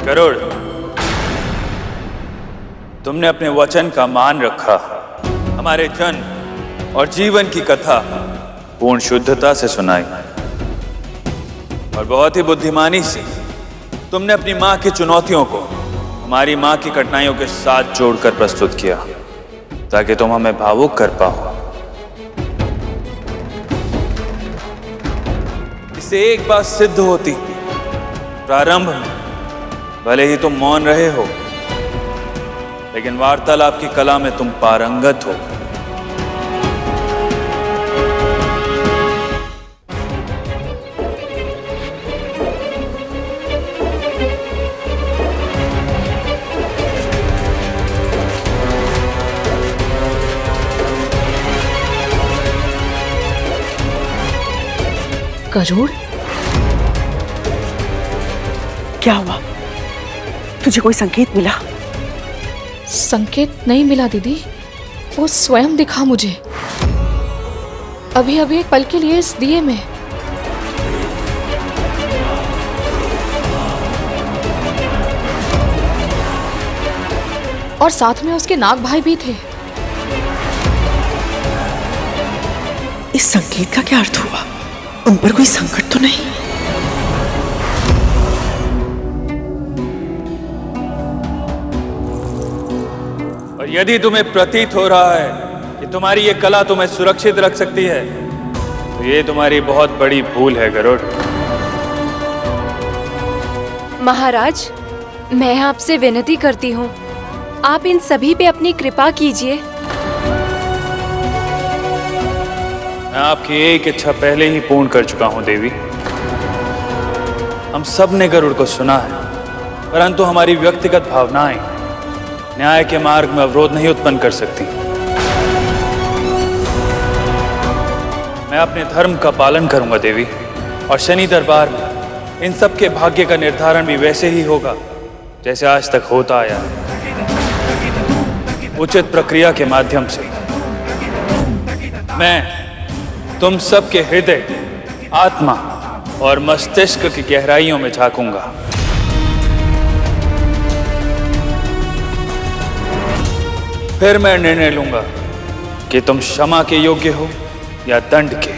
गरुड़, तुमने अपने वचन का मान रखा। हमारे जन्म और जीवन की कथा पूर्ण शुद्धता से सुनाई, और बहुत ही बुद्धिमानी से तुमने अपनी मां की चुनौतियों को हमारी मां की कठिनाइयों के साथ जोड़कर प्रस्तुत किया, ताकि तुम हमें भावुक कर पाओ। इससे एक बात सिद्ध होती, प्रारंभ में भले ही तुम मौन रहे हो, लेकिन वार्तालाप की कला में तुम पारंगत हो। गरुड़, क्या हुआ? तुझे कोई संकेत मिला? संकेत नहीं मिला दीदी, वो स्वयं दिखा मुझे अभी अभी एक पल के लिए इस दिए में। और साथ में उसके नाग भाई भी थे। इस संकेत का क्या अर्थ हुआ? उन पर कोई संकट तो नहीं? और यदि तुम्हें प्रतीत हो रहा है कि तुम्हारी ये कला तुम्हें सुरक्षित रख सकती है, तो ये तुम्हारी बहुत बड़ी भूल है गरुड़। महाराज, मैं आपसे विनती करती हूँ, आप इन सभी पे अपनी कृपा कीजिए। मैं आपकी एक इच्छा पहले ही पूर्ण कर चुका हूं देवी। हम सब ने गरुड़ को सुना है, परंतु हमारी व्यक्तिगत भावनाएं न्याय के मार्ग में अवरोध नहीं उत्पन्न कर सकती। मैं अपने धर्म का पालन करूंगा देवी, और शनि दरबार में इन सब के भाग्य का निर्धारण भी वैसे ही होगा जैसे आज तक होता आया है, उचित प्रक्रिया के माध्यम से। मैं तुम सबके हृदय, आत्मा और मस्तिष्क की गहराइयों में झांकूंगा। फिर मैं निर्णय लूंगा कि तुम क्षमा के योग्य हो या दंड के।